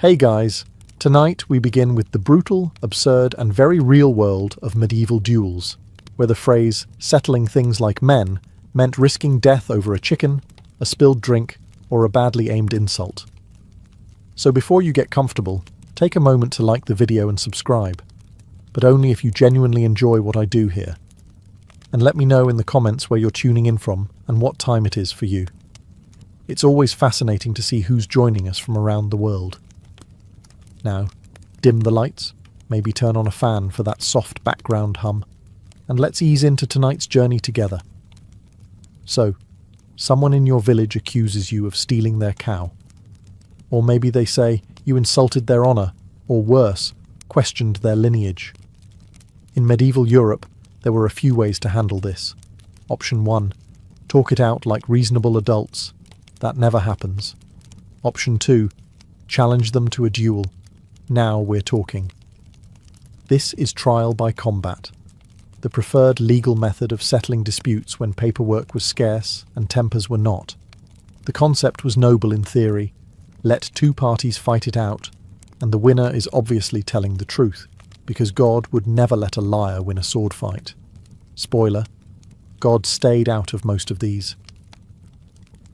Hey guys, tonight we begin with the brutal, absurd and very real world of medieval duels, where the phrase settling things like men meant risking death over a chicken, a spilled drink, or a badly aimed insult. So before you get comfortable, take a moment to like the video and subscribe, but only if you genuinely enjoy what I do here. And let me know in the comments where you're tuning in from and what time it is for you. It's always fascinating to see who's joining us from around the world. Now, dim the lights, maybe turn on a fan for that soft background hum, and let's ease into tonight's journey together. So, someone in your village accuses you of stealing their cow. Or maybe they say you insulted their honour, or worse, questioned their lineage. In medieval Europe, there were a few ways to handle this. Option 1. Talk it out like reasonable adults. That never happens. Option 2. Challenge them to a duel. Now we're talking. This is trial by combat, the preferred legal method of settling disputes when paperwork was scarce and tempers were not. The concept was noble in theory. Let two parties fight it out, and the winner is obviously telling the truth, because God would never let a liar win a sword fight. Spoiler, God stayed out of most of these.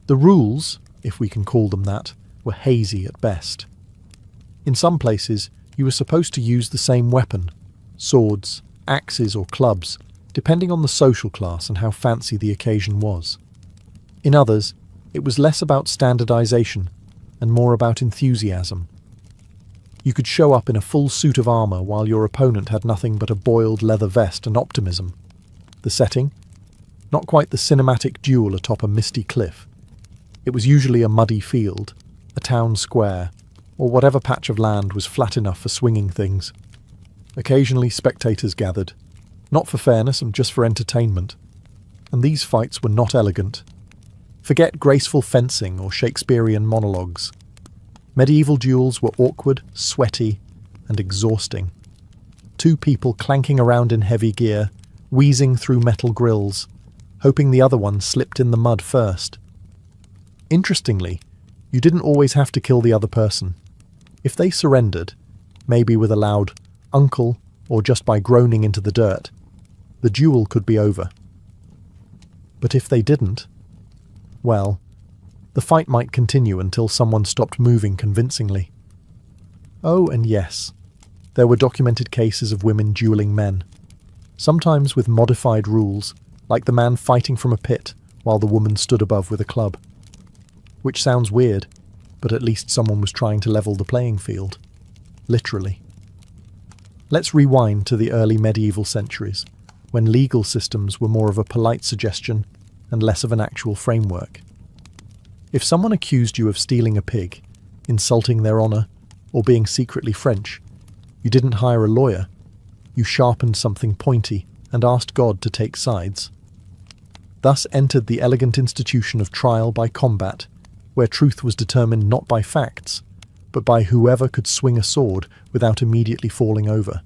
The rules, if we can call them that, were hazy at best. In some places, you were supposed to use the same weapon, swords, axes or clubs, depending on the social class and how fancy the occasion was. In others, it was less about standardization and more about enthusiasm. You could show up in a full suit of armor while your opponent had nothing but a boiled leather vest and optimism. The setting? Not quite the cinematic duel atop a misty cliff. It was usually a muddy field, a town square, or whatever patch of land was flat enough for swinging things. Occasionally spectators gathered, not for fairness and just for entertainment. And these fights were not elegant. Forget graceful fencing or Shakespearean monologues. Medieval duels were awkward, sweaty, and exhausting. Two people clanking around in heavy gear, wheezing through metal grills, hoping the other one slipped in the mud first. Interestingly, you didn't always have to kill the other person. If they surrendered, maybe with a loud "uncle" or just by groaning into the dirt, the duel could be over. But if they didn't, well, the fight might continue until someone stopped moving convincingly. Oh, and yes, there were documented cases of women dueling men, sometimes with modified rules, like the man fighting from a pit while the woman stood above with a club. Which sounds weird, but at least someone was trying to level the playing field. Literally. Let's rewind to the early medieval centuries, when legal systems were more of a polite suggestion and less of an actual framework. If someone accused you of stealing a pig, insulting their honour, or being secretly French, you didn't hire a lawyer. You sharpened something pointy and asked God to take sides. Thus entered the elegant institution of trial by combat, where truth was determined not by facts, but by whoever could swing a sword without immediately falling over.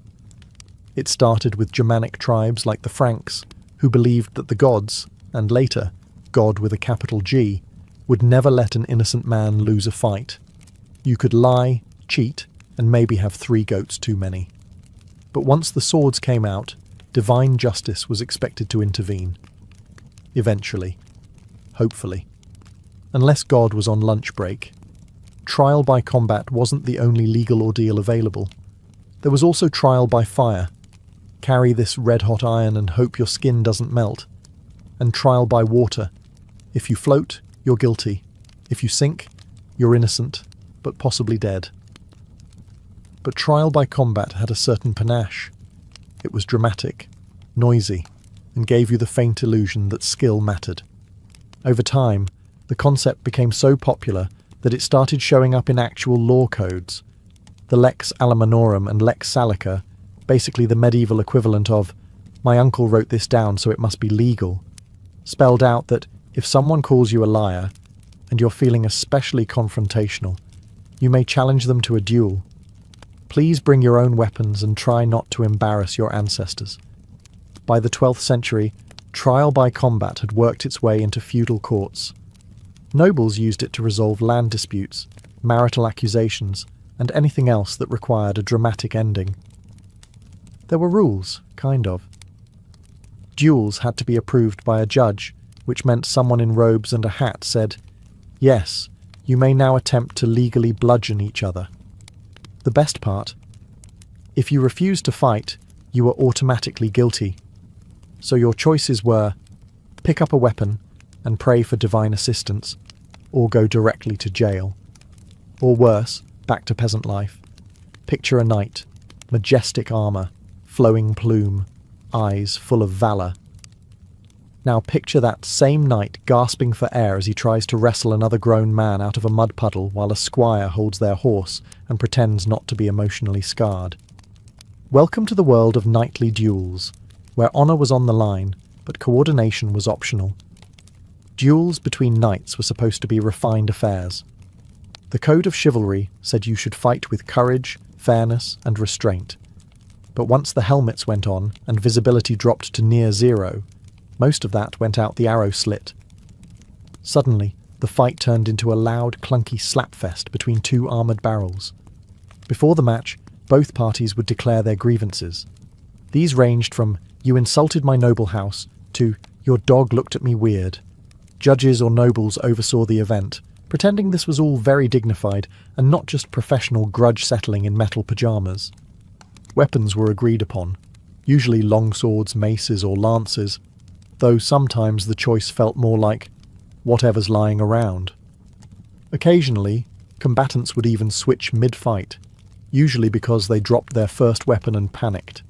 It started with Germanic tribes like the Franks, who believed that the gods, and later, God with a capital G, would never let an innocent man lose a fight. You could lie, cheat, and maybe have 3 goats too many. But once the swords came out, divine justice was expected to intervene. Eventually. Hopefully. Unless God was on lunch break. Trial by combat wasn't the only legal ordeal available. There was also trial by fire. Carry this red-hot iron and hope your skin doesn't melt. And trial by water. If you float, you're guilty. If you sink, you're innocent, but possibly dead. But trial by combat had a certain panache. It was dramatic, noisy, and gave you the faint illusion that skill mattered. Over time, the concept became so popular that it started showing up in actual law codes. The Lex Alamanorum and Lex Salica, basically the medieval equivalent of, "My uncle wrote this down so it must be legal," spelled out that if someone calls you a liar, and you're feeling especially confrontational, you may challenge them to a duel. Please bring your own weapons and try not to embarrass your ancestors. By the 12th century, trial by combat had worked its way into feudal courts. Nobles used it to resolve land disputes, marital accusations, and anything else that required a dramatic ending. There were rules, kind of. Duels had to be approved by a judge, which meant someone in robes and a hat said, "Yes, you may now attempt to legally bludgeon each other." The best part: if you refused to fight, you were automatically guilty. So your choices were pick up a weapon and pray for divine assistance, or go directly to jail. Or worse, back to peasant life. Picture a knight, majestic armour, flowing plume, eyes full of valour. Now picture that same knight gasping for air as he tries to wrestle another grown man out of a mud puddle while a squire holds their horse and pretends not to be emotionally scarred. Welcome to the world of knightly duels, where honour was on the line, but coordination was optional. Duels between knights were supposed to be refined affairs. The code of chivalry said you should fight with courage, fairness, and restraint. But once the helmets went on and visibility dropped to near zero, most of that went out the arrow slit. Suddenly, the fight turned into a loud, clunky slapfest between two armoured barrels. Before the match, both parties would declare their grievances. These ranged from "you insulted my noble house" to "your dog looked at me weird." Judges or nobles oversaw the event, pretending this was all very dignified and not just professional grudge settling in metal pyjamas. Weapons were agreed upon, usually longswords, maces or lances, though sometimes the choice felt more like whatever's lying around. Occasionally, combatants would even switch mid-fight, usually because they dropped their first weapon and panicked.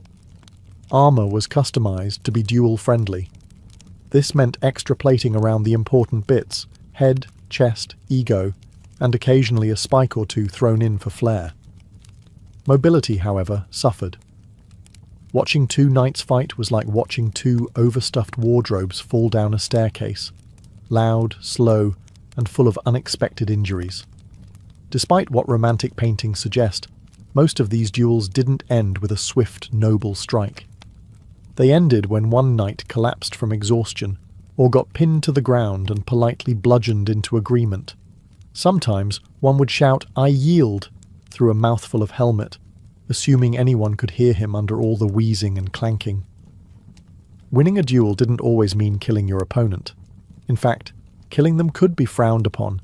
Armour was customised to be duel-friendly. This meant extra plating around the important bits, head, chest, ego, and occasionally a spike or two thrown in for flair. Mobility, however, suffered. Watching two knights fight was like watching two overstuffed wardrobes fall down a staircase, loud, slow, and full of unexpected injuries. Despite what romantic paintings suggest, most of these duels didn't end with a swift, noble strike. They ended when one knight collapsed from exhaustion, or got pinned to the ground and politely bludgeoned into agreement. Sometimes one would shout, "I yield," through a mouthful of helmet, assuming anyone could hear him under all the wheezing and clanking. Winning a duel didn't always mean killing your opponent. In fact, killing them could be frowned upon,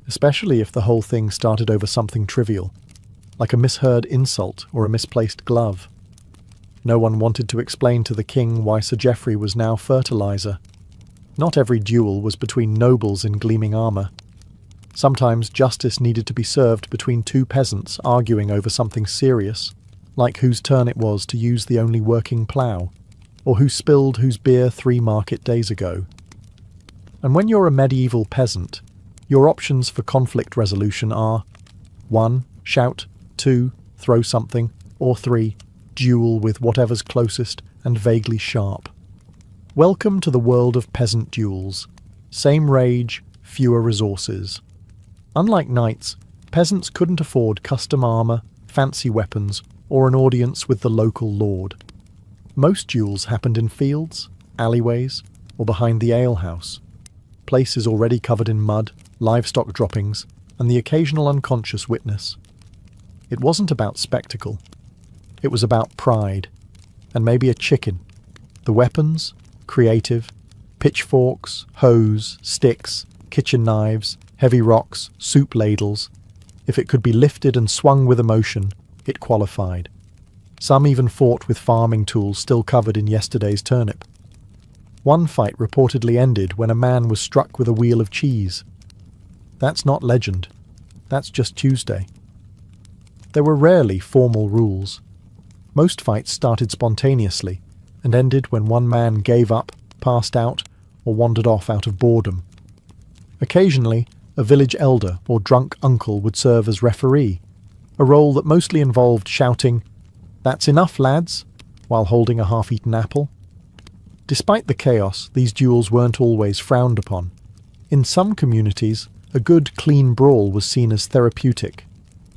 especially if the whole thing started over something trivial, like a misheard insult or a misplaced glove. No one wanted to explain to the king why Sir Geoffrey was now fertilizer. Not every duel was between nobles in gleaming armour. Sometimes justice needed to be served between two peasants arguing over something serious, like whose turn it was to use the only working plough, or who spilled whose beer 3 market days ago. And when you're a medieval peasant, your options for conflict resolution are 1. Shout, 2. Throw something, or 3. Duel with whatever's closest and vaguely sharp. Welcome to the world of peasant duels. Same rage, fewer resources. Unlike knights, peasants couldn't afford custom armour, fancy weapons, or an audience with the local lord. Most duels happened in fields, alleyways, or behind the alehouse, places already covered in mud, livestock droppings, and the occasional unconscious witness. It wasn't about spectacle. It was about pride, and maybe a chicken. The weapons, creative, pitchforks, hoes, sticks, kitchen knives, heavy rocks, soup ladles. If it could be lifted and swung with emotion, it qualified. Some even fought with farming tools still covered in yesterday's turnip. One fight reportedly ended when a man was struck with a wheel of cheese. That's not legend. That's just Tuesday. There were rarely formal rules. Most fights started spontaneously and ended when one man gave up, passed out, or wandered off out of boredom. Occasionally, a village elder or drunk uncle would serve as referee, a role that mostly involved shouting, "That's enough, lads," while holding a half-eaten apple. Despite the chaos, these duels weren't always frowned upon. In some communities, a good, clean brawl was seen as therapeutic,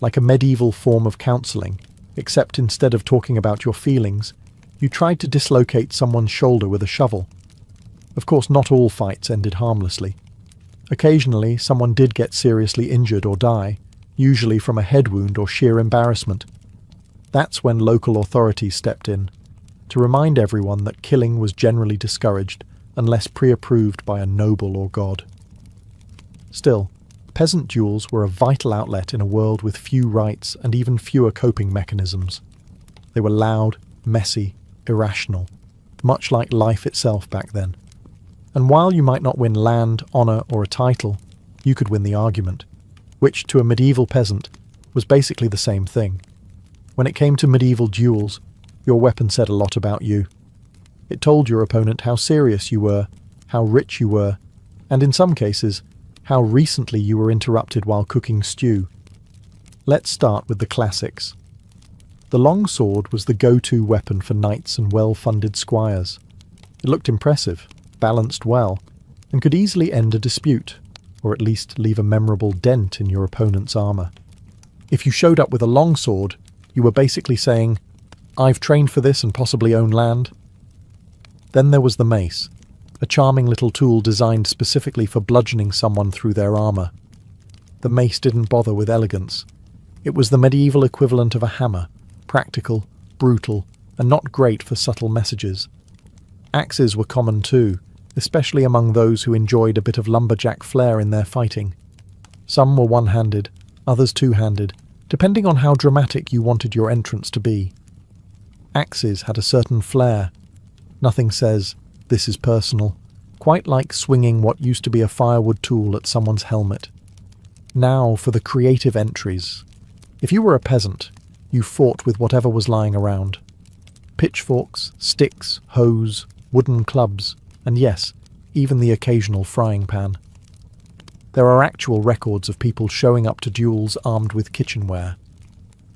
like a medieval form of counselling, except instead of talking about your feelings, you tried to dislocate someone's shoulder with a shovel. Of course, not all fights ended harmlessly. Occasionally, someone did get seriously injured or die, usually from a head wound or sheer embarrassment. That's when local authorities stepped in, to remind everyone that killing was generally discouraged unless pre-approved by a noble or god. Still, peasant duels were a vital outlet in a world with few rights and even fewer coping mechanisms. They were loud, messy, irrational, much like life itself back then. And while you might not win land, honour or a title, you could win the argument, which to a medieval peasant was basically the same thing. When it came to medieval duels, your weapon said a lot about you. It told your opponent how serious you were, how rich you were, and in some cases, how recently you were interrupted while cooking stew. Let's start with the classics. The long sword was the go-to weapon for knights and well-funded squires. It looked impressive, balanced well, and could easily end a dispute, or at least leave a memorable dent in your opponent's armour. If you showed up with a long sword, you were basically saying, "I've trained for this and possibly own land." Then there was the mace, a charming little tool designed specifically for bludgeoning someone through their armour. The mace didn't bother with elegance. It was the medieval equivalent of a hammer, practical, brutal, and not great for subtle messages. Axes were common too, especially among those who enjoyed a bit of lumberjack flair in their fighting. Some were one-handed, others two-handed, depending on how dramatic you wanted your entrance to be. Axes had a certain flair. Nothing says, "This is personal," quite like swinging what used to be a firewood tool at someone's helmet. Now for the creative entries. If you were a peasant, you fought with whatever was lying around. Pitchforks, sticks, hoes, wooden clubs, and yes, even the occasional frying pan. There are actual records of people showing up to duels armed with kitchenware.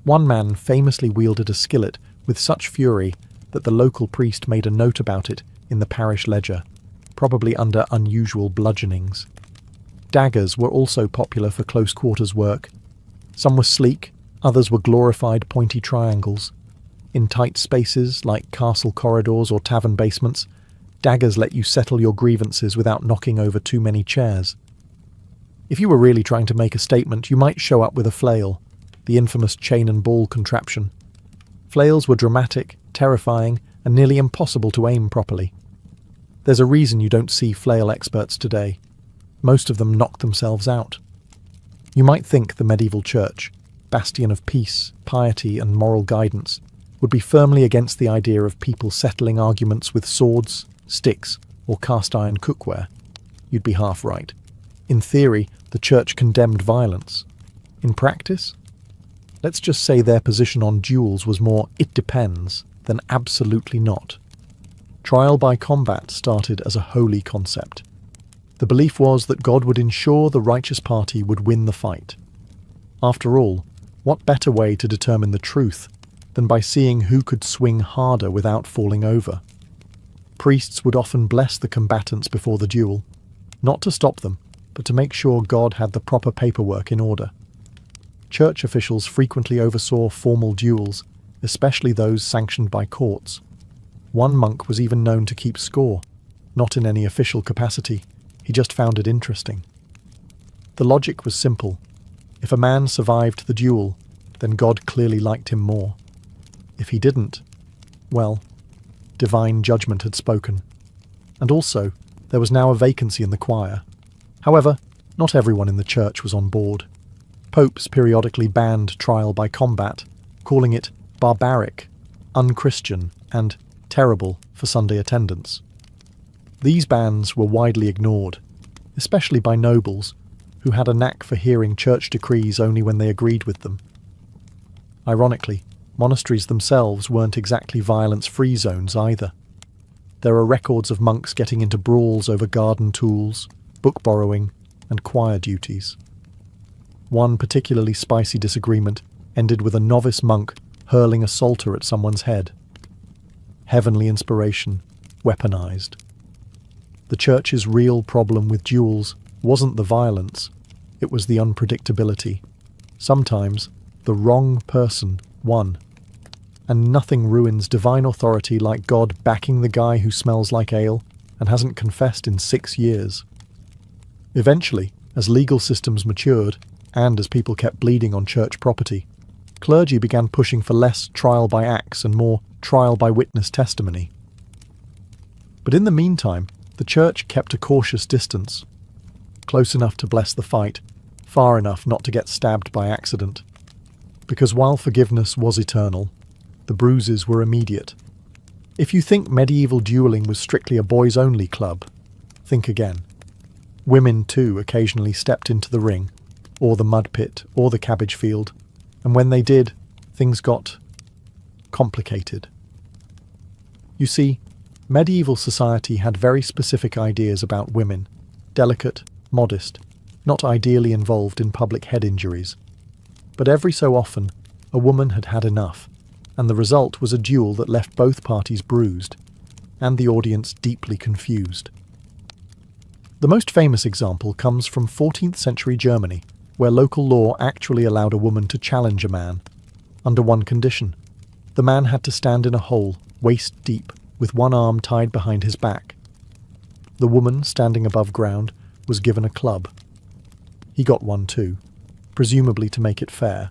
One man famously wielded a skillet with such fury that the local priest made a note about it in the parish ledger, probably under unusual bludgeonings. Daggers were also popular for close quarters work. Some were sleek, others were glorified pointy triangles. In tight spaces like castle corridors or tavern basements, daggers let you settle your grievances without knocking over too many chairs. If you were really trying to make a statement, you might show up with a flail, the infamous chain and ball contraption. Flails were dramatic, terrifying, and nearly impossible to aim properly. There's a reason you don't see flail experts today. Most of them knock themselves out. You might think the medieval church, bastion of peace, piety, and moral guidance, would be firmly against the idea of people settling arguments with swords, sticks, or cast-iron cookware. You'd be half right. In theory, the church condemned violence. In practice? Let's just say their position on duels was more "it depends" than "absolutely not." Trial by combat started as a holy concept. The belief was that God would ensure the righteous party would win the fight. After all, what better way to determine the truth than by seeing who could swing harder without falling over? Priests would often bless the combatants before the duel, not to stop them, but to make sure God had the proper paperwork in order. Church officials frequently oversaw formal duels, especially those sanctioned by courts. One monk was even known to keep score, not in any official capacity. He just found it interesting. The logic was simple. If a man survived the duel, then God clearly liked him more. If he didn't, well, divine judgment had spoken. And also, there was now a vacancy in the choir. However, not everyone in the church was on board. Popes periodically banned trial by combat, calling it barbaric, unchristian, and terrible for Sunday attendance. These bans were widely ignored, especially by nobles, who had a knack for hearing church decrees only when they agreed with them. Ironically, monasteries themselves weren't exactly violence-free zones either. There are records of monks getting into brawls over garden tools, book borrowing, and choir duties. One particularly spicy disagreement ended with a novice monk hurling a psalter at someone's head. Heavenly inspiration, weaponized. The church's real problem with duels wasn't the violence, it was the unpredictability. Sometimes, the wrong person won. And nothing ruins divine authority like God backing the guy who smells like ale and hasn't confessed in 6 years. Eventually, as legal systems matured, And as people kept bleeding on church property, clergy began pushing for less trial by axe and more trial by witness testimony. But in the meantime, the church kept a cautious distance, close enough to bless the fight, far enough not to get stabbed by accident. Because while forgiveness was eternal, the bruises were immediate. If you think medieval dueling was strictly a boys-only club, think again. Women, too, occasionally stepped into the ring, or the mud pit, or the cabbage field, and when they did, things got complicated. You see, medieval society had very specific ideas about women, delicate, modest, not ideally involved in public head injuries. But every so often, a woman had had enough, and the result was a duel that left both parties bruised, and the audience deeply confused. The most famous example comes from 14th century Germany, where local law actually allowed a woman to challenge a man, under one condition. The man had to stand in a hole, waist deep, with one arm tied behind his back. The woman, standing above ground, was given a club. He got one too, presumably to make it fair,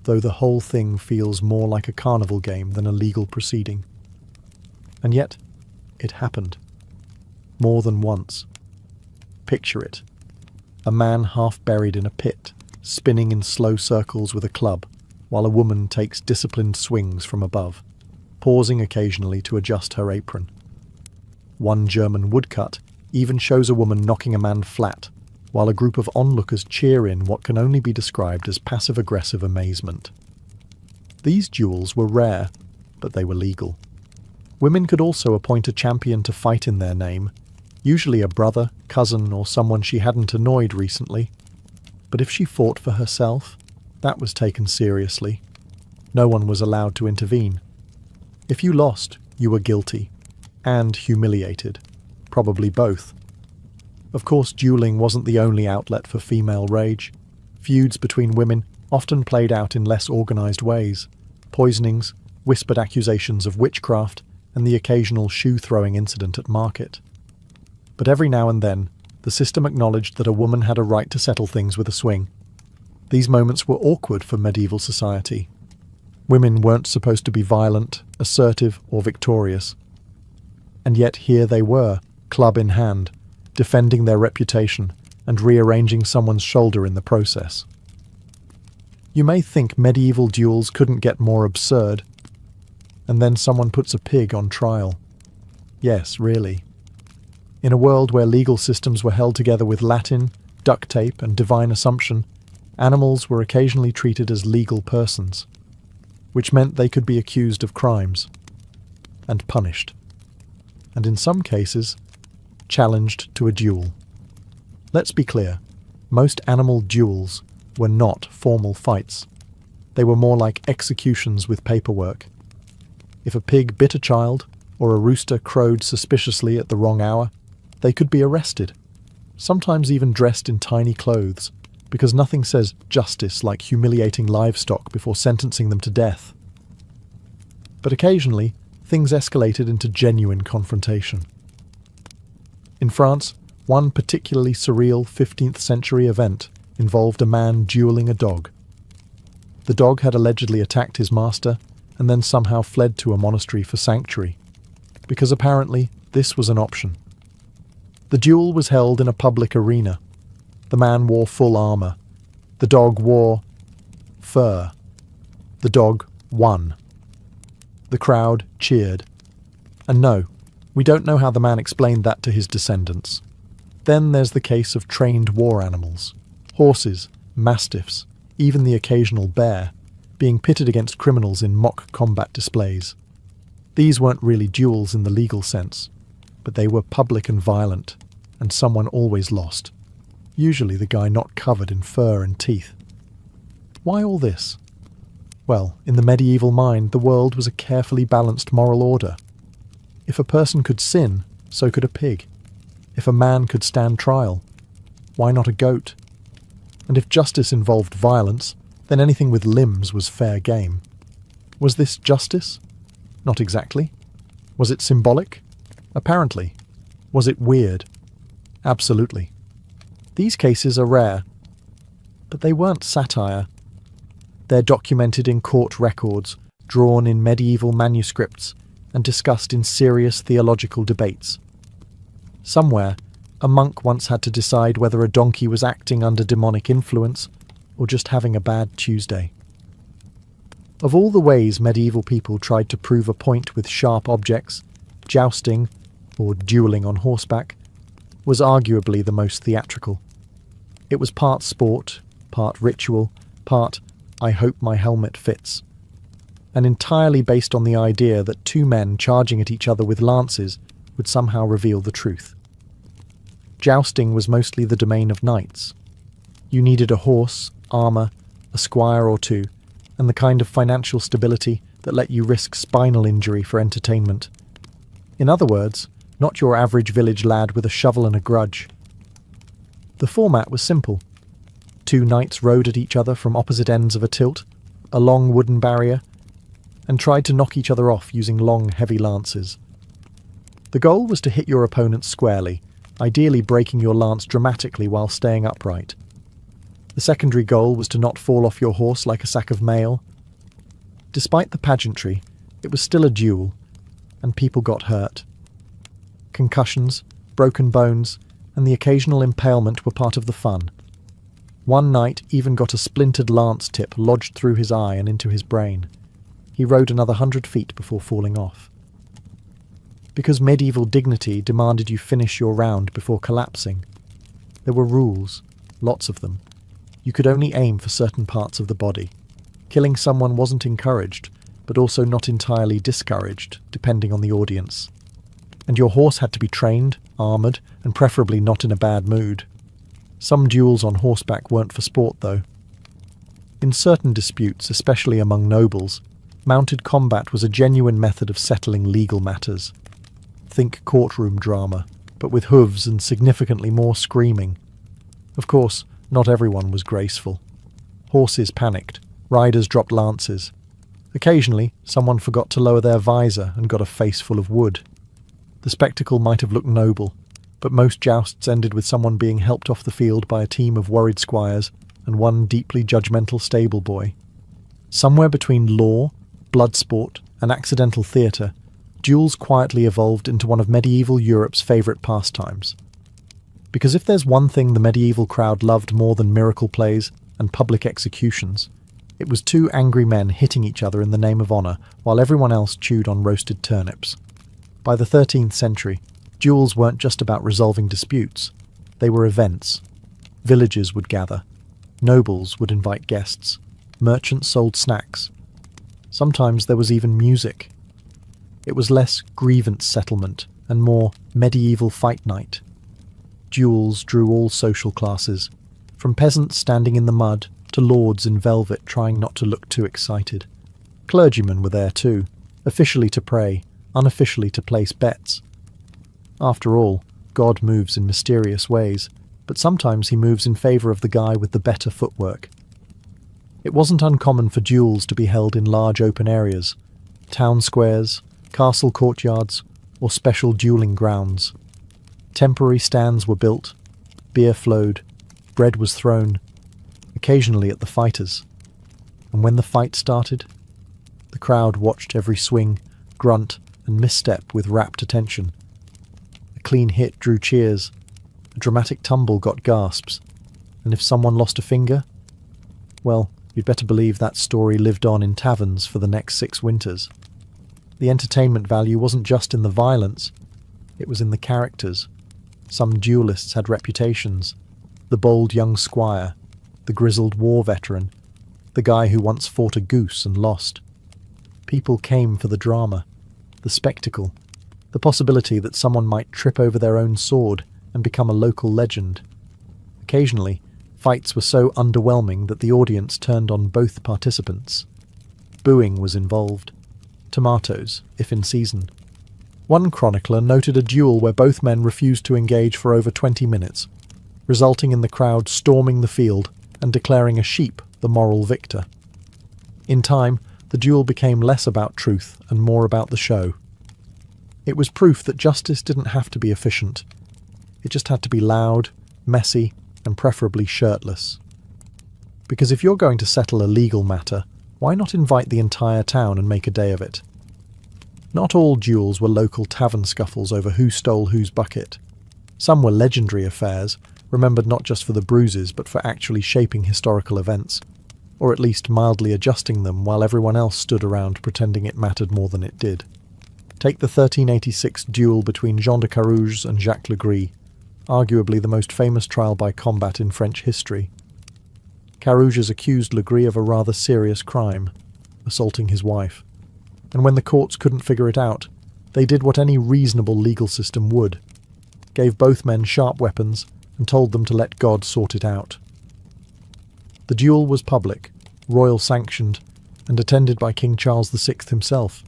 though the whole thing feels more like a carnival game than a legal proceeding. And yet, it happened. More than once. Picture it. A man half buried in a pit, spinning in slow circles with a club, while a woman takes disciplined swings from above, pausing occasionally to adjust her apron. One German woodcut even shows a woman knocking a man flat, while a group of onlookers cheer in what can only be described as passive-aggressive amazement. These duels were rare, but they were legal. Women could also appoint a champion to fight in their name, usually a brother, cousin, or someone she hadn't annoyed recently. But if she fought for herself, that was taken seriously. No one was allowed to intervene. If you lost, you were guilty, and humiliated, probably both. Of course, dueling wasn't the only outlet for female rage. Feuds between women often played out in less organised ways. Poisonings, whispered accusations of witchcraft, and the occasional shoe-throwing incident at market. But every now and then, the system acknowledged that a woman had a right to settle things with a swing. These moments were awkward for medieval society. Women weren't supposed to be violent, assertive, or victorious. And yet here they were, club in hand, defending their reputation and rearranging someone's shoulder in the process. You may think medieval duels couldn't get more absurd, and then someone puts a pig on trial. Yes, really. In a world where legal systems were held together with Latin, duct tape, and divine assumption, animals were occasionally treated as legal persons, which meant they could be accused of crimes and punished, and in some cases, challenged to a duel. Let's be clear, most animal duels were not formal fights. They were more like executions with paperwork. If a pig bit a child, or a rooster crowed suspiciously at the wrong hour, they could be arrested, sometimes even dressed in tiny clothes, because nothing says justice like humiliating livestock before sentencing them to death. But occasionally, things escalated into genuine confrontation. In France, one particularly surreal 15th century event involved a man dueling a dog. The dog had allegedly attacked his master and then somehow fled to a monastery for sanctuary, because apparently this was an option. The duel was held in a public arena. The man wore full armour. The dog wore fur. The dog won. The crowd cheered. And no, we don't know how the man explained that to his descendants. Then there's the case of trained war animals. Horses, mastiffs, even the occasional bear, being pitted against criminals in mock combat displays. These weren't really duels in the legal sense, but they were public and violent, and someone always lost. Usually the guy not covered in fur and teeth. Why all this? Well, in the medieval mind, the world was a carefully balanced moral order. If a person could sin, so could a pig. If a man could stand trial, why not a goat? And if justice involved violence, then anything with limbs was fair game. Was this justice? Not exactly. Was it symbolic? Apparently. Was it weird? Absolutely. These cases are rare. But they weren't satire. They're documented in court records, drawn in medieval manuscripts, and discussed in serious theological debates. Somewhere, a monk once had to decide whether a donkey was acting under demonic influence or just having a bad Tuesday. Of all the ways medieval people tried to prove a point with sharp objects, jousting, or dueling on horseback, was arguably the most theatrical. It was part sport, part ritual, part "I hope my helmet fits," and entirely based on the idea that two men charging at each other with lances would somehow reveal the truth. Jousting was mostly the domain of knights. You needed a horse, armour, a squire or two, and the kind of financial stability that let you risk spinal injury for entertainment. In other words, not your average village lad with a shovel and a grudge. The format was simple. Two knights rode at each other from opposite ends of a tilt, a long wooden barrier, and tried to knock each other off using long, heavy lances. The goal was to hit your opponent squarely, ideally breaking your lance dramatically while staying upright. The secondary goal was to not fall off your horse like a sack of mail. Despite the pageantry, it was still a duel, and people got hurt. Concussions, broken bones, and the occasional impalement were part of the fun. One knight even got a splintered lance tip lodged through his eye and into his brain. He rode another 100 feet before falling off. Because medieval dignity demanded you finish your round before collapsing, there were rules, lots of them. You could only aim for certain parts of the body. Killing someone wasn't encouraged, but also not entirely discouraged, depending on the audience. And your horse had to be trained, armoured, and preferably not in a bad mood. Some duels on horseback weren't for sport, though. In certain disputes, especially among nobles, mounted combat was a genuine method of settling legal matters. Think courtroom drama, but with hooves and significantly more screaming. Of course, not everyone was graceful. Horses panicked, riders dropped lances. Occasionally, someone forgot to lower their visor and got a face full of wood. The spectacle might have looked noble, but most jousts ended with someone being helped off the field by a team of worried squires and one deeply judgmental stable boy. Somewhere between law, blood sport, and accidental theatre, duels quietly evolved into one of medieval Europe's favourite pastimes. Because if there's one thing the medieval crowd loved more than miracle plays and public executions, it was two angry men hitting each other in the name of honour while everyone else chewed on roasted turnips. By the 13th century, duels weren't just about resolving disputes. They were events. Villagers would gather. Nobles would invite guests. Merchants sold snacks. Sometimes there was even music. It was less grievance settlement and more medieval fight night. Duels drew all social classes, from peasants standing in the mud to lords in velvet trying not to look too excited. Clergymen were there too, officially to pray, unofficially to place bets. After all, God moves in mysterious ways, but sometimes he moves in favour of the guy with the better footwork. It wasn't uncommon for duels to be held in large open areas, town squares, castle courtyards, or special duelling grounds. Temporary stands were built, beer flowed, bread was thrown, occasionally at the fighters. And when the fight started, the crowd watched every swing, grunt, and misstep with rapt attention. A clean hit drew cheers, a dramatic tumble got gasps, and if someone lost a finger, well, you'd better believe that story lived on in taverns for the next 6 winters. The entertainment value wasn't just in the violence, it was in the characters. Some duelists had reputations. The bold young squire, the grizzled war veteran, the guy who once fought a goose and lost. People came for the drama, the spectacle, the possibility that someone might trip over their own sword and become a local legend. Occasionally, fights were so underwhelming that the audience turned on both participants. Booing was involved. Tomatoes, if in season. One chronicler noted a duel where both men refused to engage for over 20 minutes, resulting in the crowd storming the field and declaring a sheep the moral victor. In time, the duel became less about truth and more about the show. It was proof that justice didn't have to be efficient. It just had to be loud, messy, and preferably shirtless. Because if you're going to settle a legal matter, why not invite the entire town and make a day of it? Not all duels were local tavern scuffles over who stole whose bucket. Some were legendary affairs, remembered not just for the bruises but for actually shaping historical events, or at least mildly adjusting them while everyone else stood around pretending it mattered more than it did. Take the 1386 duel between Jean de Carouge and Jacques Legris, arguably the most famous trial by combat in French history. Carouges accused Legris of a rather serious crime, assaulting his wife, and when the courts couldn't figure it out, they did what any reasonable legal system would, gave both men sharp weapons and told them to let God sort it out. The duel was public, royal sanctioned, and attended by King Charles VI himself,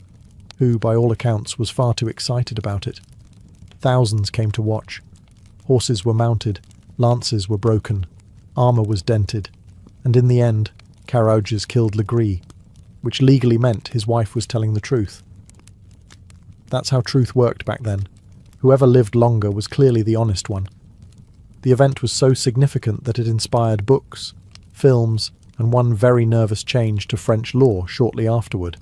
who, by all accounts, was far too excited about it. Thousands came to watch. Horses were mounted, lances were broken, armour was dented, and in the end, Carouges killed Legris, which legally meant his wife was telling the truth. That's how truth worked back then. Whoever lived longer was clearly the honest one. The event was so significant that it inspired books, films, and one very nervous change to French law shortly afterward.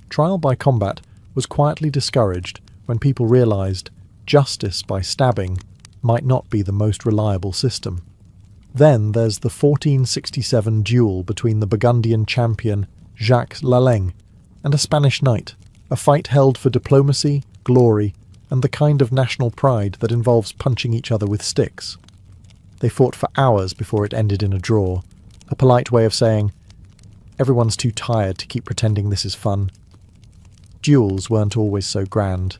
Trial by combat was quietly discouraged when people realised justice by stabbing might not be the most reliable system. Then there's the 1467 duel between the Burgundian champion Jacques Laleng and a Spanish knight, a fight held for diplomacy, glory, and the kind of national pride that involves punching each other with sticks. They fought for hours before it ended in a draw, a polite way of saying, everyone's too tired to keep pretending this is fun. Duels weren't always so grand.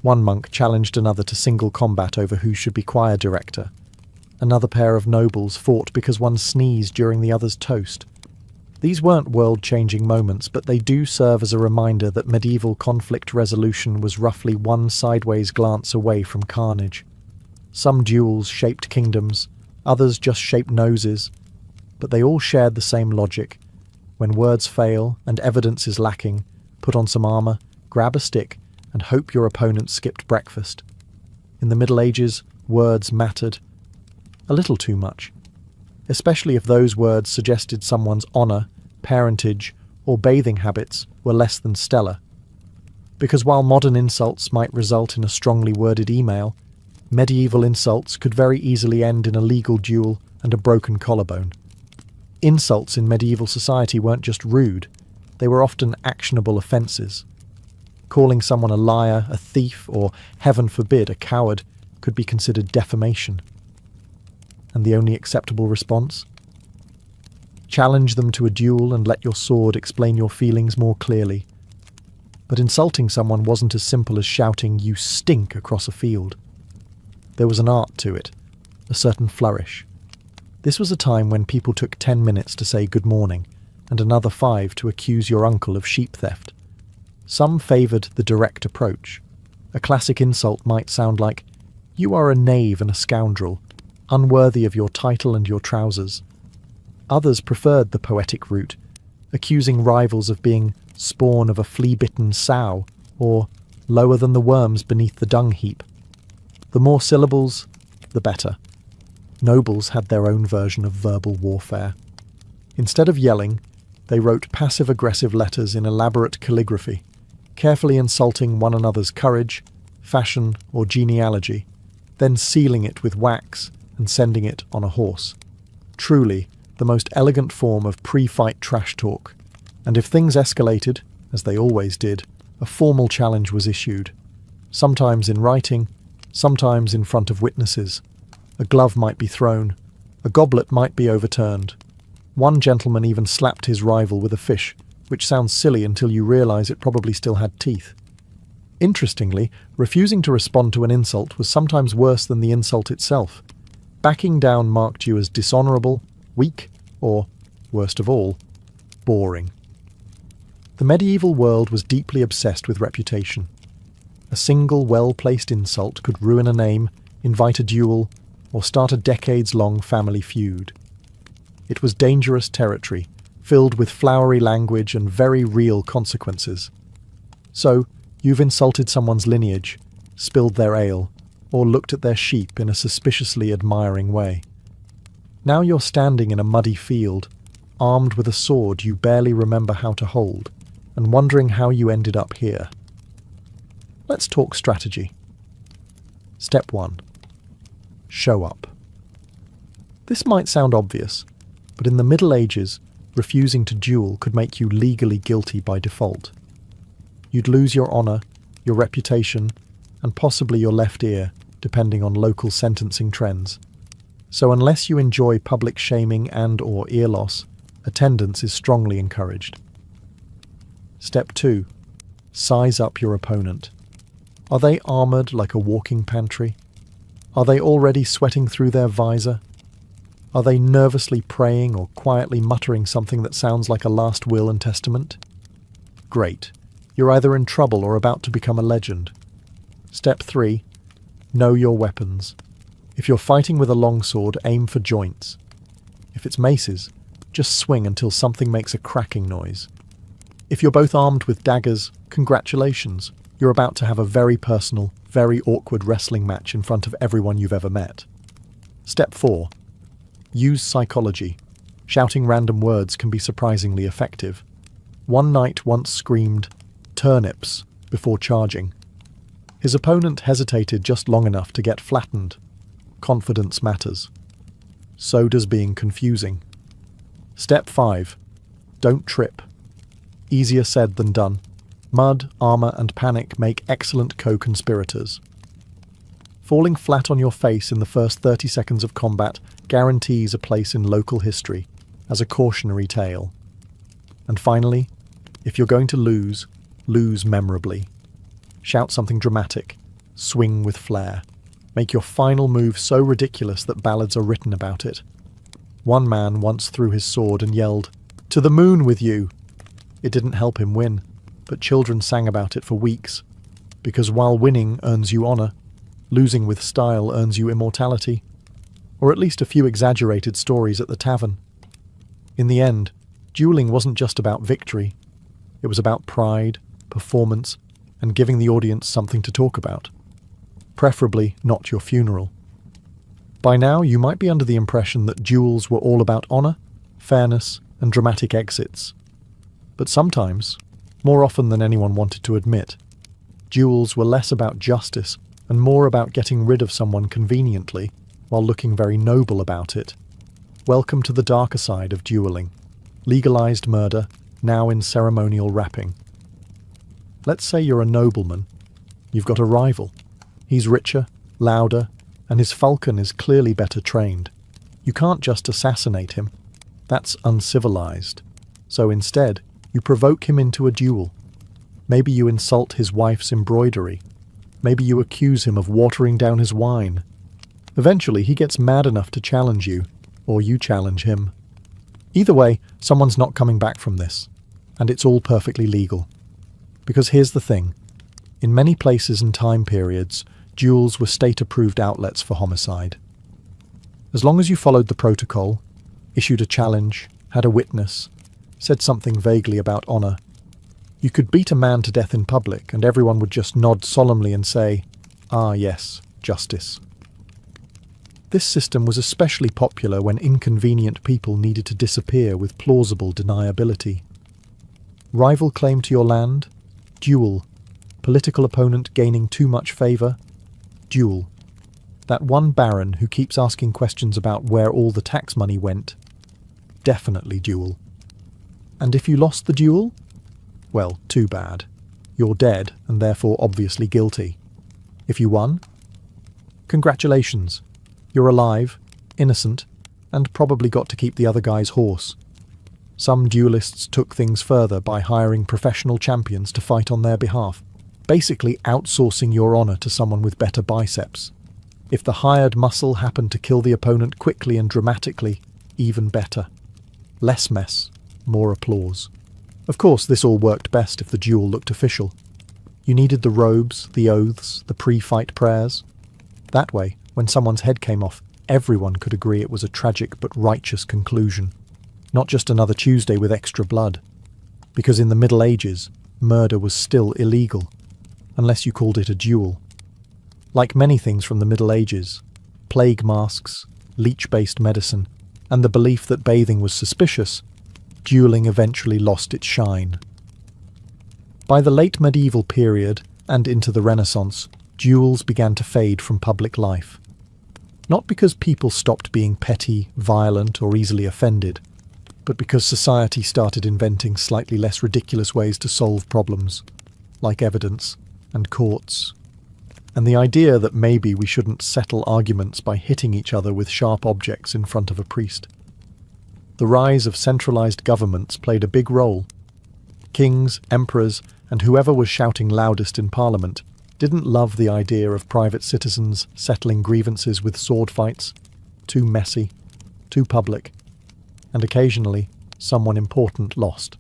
One monk challenged another to single combat over who should be choir director. Another pair of nobles fought because one sneezed during the other's toast. These weren't world-changing moments, but they do serve as a reminder that medieval conflict resolution was roughly one sideways glance away from carnage. Some duels shaped kingdoms, others just shaped noses, but they all shared the same logic. When words fail and evidence is lacking, put on some armour, grab a stick, and hope your opponent skipped breakfast. In the Middle Ages, words mattered. A little too much. Especially if those words suggested someone's honour, parentage, or bathing habits were less than stellar. Because while modern insults might result in a strongly worded email, medieval insults could very easily end in a legal duel and a broken collarbone. Insults in medieval society weren't just rude, they were often actionable offences. Calling someone a liar, a thief, or, heaven forbid, a coward could be considered defamation. And the only acceptable response? Challenge them to a duel and let your sword explain your feelings more clearly. But insulting someone wasn't as simple as shouting, "You stink," across a field. There was an art to it, a certain flourish. This was a time when people took 10 minutes to say good morning, and another 5 to accuse your uncle of sheep theft. Some favoured the direct approach. A classic insult might sound like, "You are a knave and a scoundrel, unworthy of your title and your trousers." Others preferred the poetic route, accusing rivals of being spawn of a flea-bitten sow, or lower than the worms beneath the dung heap. The more syllables, the better. Nobles had their own version of verbal warfare. Instead of yelling, they wrote passive-aggressive letters in elaborate calligraphy, carefully insulting one another's courage, fashion, or genealogy, then sealing it with wax and sending it on a horse. Truly, the most elegant form of pre-fight trash talk, and if things escalated, as they always did, a formal challenge was issued, sometimes in writing, sometimes in front of witnesses. A glove might be thrown, a goblet might be overturned. One gentleman even slapped his rival with a fish, which sounds silly until you realise it probably still had teeth. Interestingly, refusing to respond to an insult was sometimes worse than the insult itself. Backing down marked you as dishonourable, weak, or, worst of all, boring. The medieval world was deeply obsessed with reputation. A single well-placed insult could ruin a name, invite a duel, or start a decades-long family feud. It was dangerous territory, filled with flowery language and very real consequences. So, you've insulted someone's lineage, spilled their ale, or looked at their sheep in a suspiciously admiring way. Now you're standing in a muddy field, armed with a sword you barely remember how to hold, and wondering how you ended up here. Let's talk strategy. Step 1. Show up. This might sound obvious, but in the Middle Ages, refusing to duel could make you legally guilty by default. You'd lose your honour, your reputation, and possibly your left ear, depending on local sentencing trends. So unless you enjoy public shaming and/or ear loss, attendance is strongly encouraged. Step 2. Size up your opponent. Are they armoured like a walking pantry? Are they already sweating through their visor? Are they nervously praying or quietly muttering something that sounds like a last will and testament? Great. You're either in trouble or about to become a legend. Step 3. Know your weapons. If you're fighting with a longsword, aim for joints. If it's maces, just swing until something makes a cracking noise. If you're both armed with daggers, congratulations. You're about to have a very personal, very awkward wrestling match in front of everyone you've ever met. Step 4. Use psychology. Shouting random words can be surprisingly effective. One knight once screamed, "turnips," before charging. His opponent hesitated just long enough to get flattened. Confidence matters. So does being confusing. Step 5. Don't trip. Easier said than done. Mud, armour and panic make excellent co-conspirators. Falling flat on your face in the first 30 seconds of combat guarantees a place in local history as a cautionary tale. And finally, if you're going to lose, lose memorably. Shout something dramatic. Swing with flair. Make your final move so ridiculous that ballads are written about it. One man once threw his sword and yelled, "To the moon with you!" It didn't help him win, but children sang about it for weeks. Because while winning earns you honour, losing with style earns you immortality. Or at least a few exaggerated stories at the tavern. In the end, dueling wasn't just about victory. It was about pride, performance, and giving the audience something to talk about. Preferably not your funeral. By now, you might be under the impression that duels were all about honour, fairness, and dramatic exits. But sometimes, more often than anyone wanted to admit, duels were less about justice and more about getting rid of someone conveniently while looking very noble about it. Welcome to the darker side of dueling. Legalised murder, now in ceremonial wrapping. Let's say you're a nobleman. You've got a rival. He's richer, louder, and his falcon is clearly better trained. You can't just assassinate him. That's uncivilized. So instead, you provoke him into a duel. Maybe you insult his wife's embroidery. Maybe you accuse him of watering down his wine. Eventually, he gets mad enough to challenge you, or you challenge him. Either way, someone's not coming back from this, and it's all perfectly legal. Because here's the thing. In many places and time periods, duels were state-approved outlets for homicide. As long as you followed the protocol, issued a challenge, had a witness, said something vaguely about honour, you could beat a man to death in public and everyone would just nod solemnly and say, "Ah yes, justice." This system was especially popular when inconvenient people needed to disappear with plausible deniability. Rival claim to your land? Duel. Political opponent gaining too much favour? Duel. That one baron who keeps asking questions about where all the tax money went? Definitely duel. And if you lost the duel? Well, too bad. You're dead and therefore obviously guilty. If you won? Congratulations. You're alive, innocent, and probably got to keep the other guy's horse. Some duelists took things further by hiring professional champions to fight on their behalf, basically outsourcing your honour to someone with better biceps. If the hired muscle happened to kill the opponent quickly and dramatically, even better. Less mess, more applause. Of course, this all worked best if the duel looked official. You needed the robes, the oaths, the pre-fight prayers. That way, when someone's head came off, everyone could agree it was a tragic but righteous conclusion. Not just another Tuesday with extra blood. Because in the Middle Ages, murder was still illegal, unless you called it a duel. Like many things from the Middle Ages, plague masks, leech-based medicine, and the belief that bathing was suspicious, dueling eventually lost its shine. By the late medieval period and into the Renaissance, duels began to fade from public life. Not because people stopped being petty, violent, or easily offended, but because society started inventing slightly less ridiculous ways to solve problems, like evidence and courts, and the idea that maybe we shouldn't settle arguments by hitting each other with sharp objects in front of a priest. The rise of centralized governments played a big role. Kings, emperors, and whoever was shouting loudest in parliament didn't love the idea of private citizens settling grievances with sword fights. Too messy, too public, and occasionally someone important lost.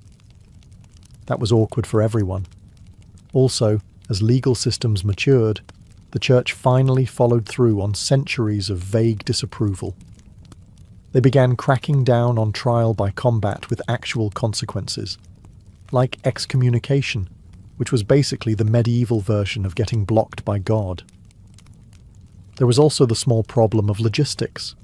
That was awkward for everyone. Also, as legal systems matured, the church finally followed through on centuries of vague disapproval. They began cracking down on trial by combat with actual consequences, like excommunication, which was basically the medieval version of getting blocked by God. There was also the small problem of logistics.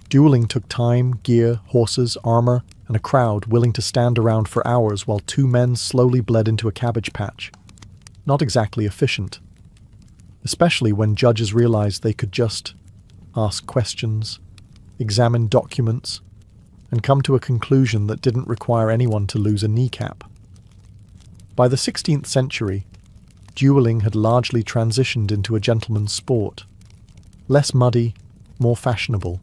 Dueling took time, gear, horses, armor, and a crowd willing to stand around for hours while two men slowly bled into a cabbage patch. Not exactly efficient. Especially when judges realized they could just ask questions, examine documents, and come to a conclusion that didn't require anyone to lose a kneecap. By the 16th century, dueling had largely transitioned into a gentleman's sport. Less muddy, more fashionable.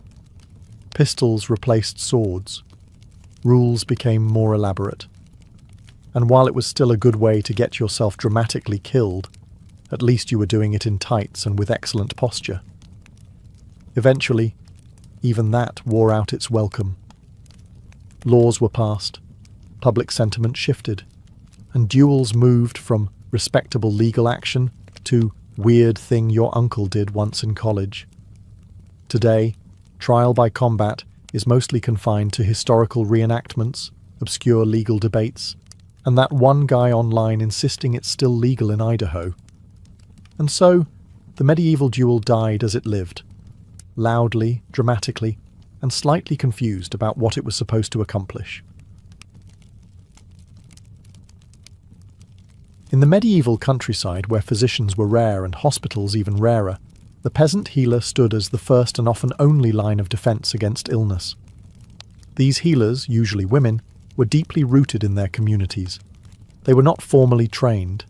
Pistols replaced swords. Rules became more elaborate. And while it was still a good way to get yourself dramatically killed, at least you were doing it in tights and with excellent posture. Eventually, even that wore out its welcome. Laws were passed, public sentiment shifted, and duels moved from respectable legal action to weird thing your uncle did once in college. Today, trial by combat is mostly confined to historical reenactments, obscure legal debates, and that one guy online insisting it's still legal in Idaho. And so, the medieval duel died as it lived, loudly, dramatically, and slightly confused about what it was supposed to accomplish. In the medieval countryside, where physicians were rare and hospitals even rarer, the peasant healer stood as the first and often only line of defense against illness. These healers, usually women, were deeply rooted in their communities. They were not formally trained,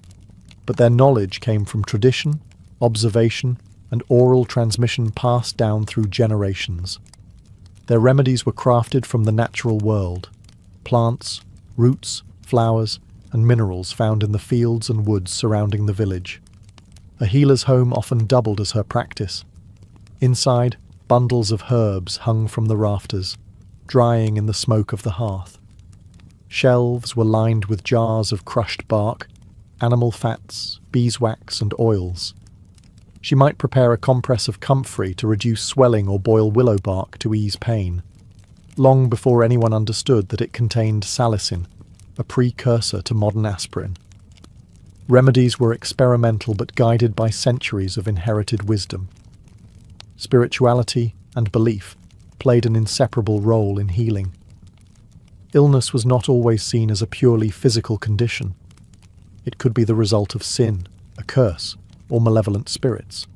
but their knowledge came from tradition, observation, and oral transmission passed down through generations. Their remedies were crafted from the natural world: plants, roots, flowers, and minerals found in the fields and woods surrounding the village. A healer's home often doubled as her practice. Inside, bundles of herbs hung from the rafters, drying in the smoke of the hearth. Shelves were lined with jars of crushed bark, animal fats, beeswax, and oils. She might prepare a compress of comfrey to reduce swelling or boil willow bark to ease pain, long before anyone understood that it contained salicin, a precursor to modern aspirin. Remedies were experimental but guided by centuries of inherited wisdom. Spirituality and belief played an inseparable role in healing. Illness was not always seen as a purely physical condition. It could be the result of sin, a curse, or malevolent spirits.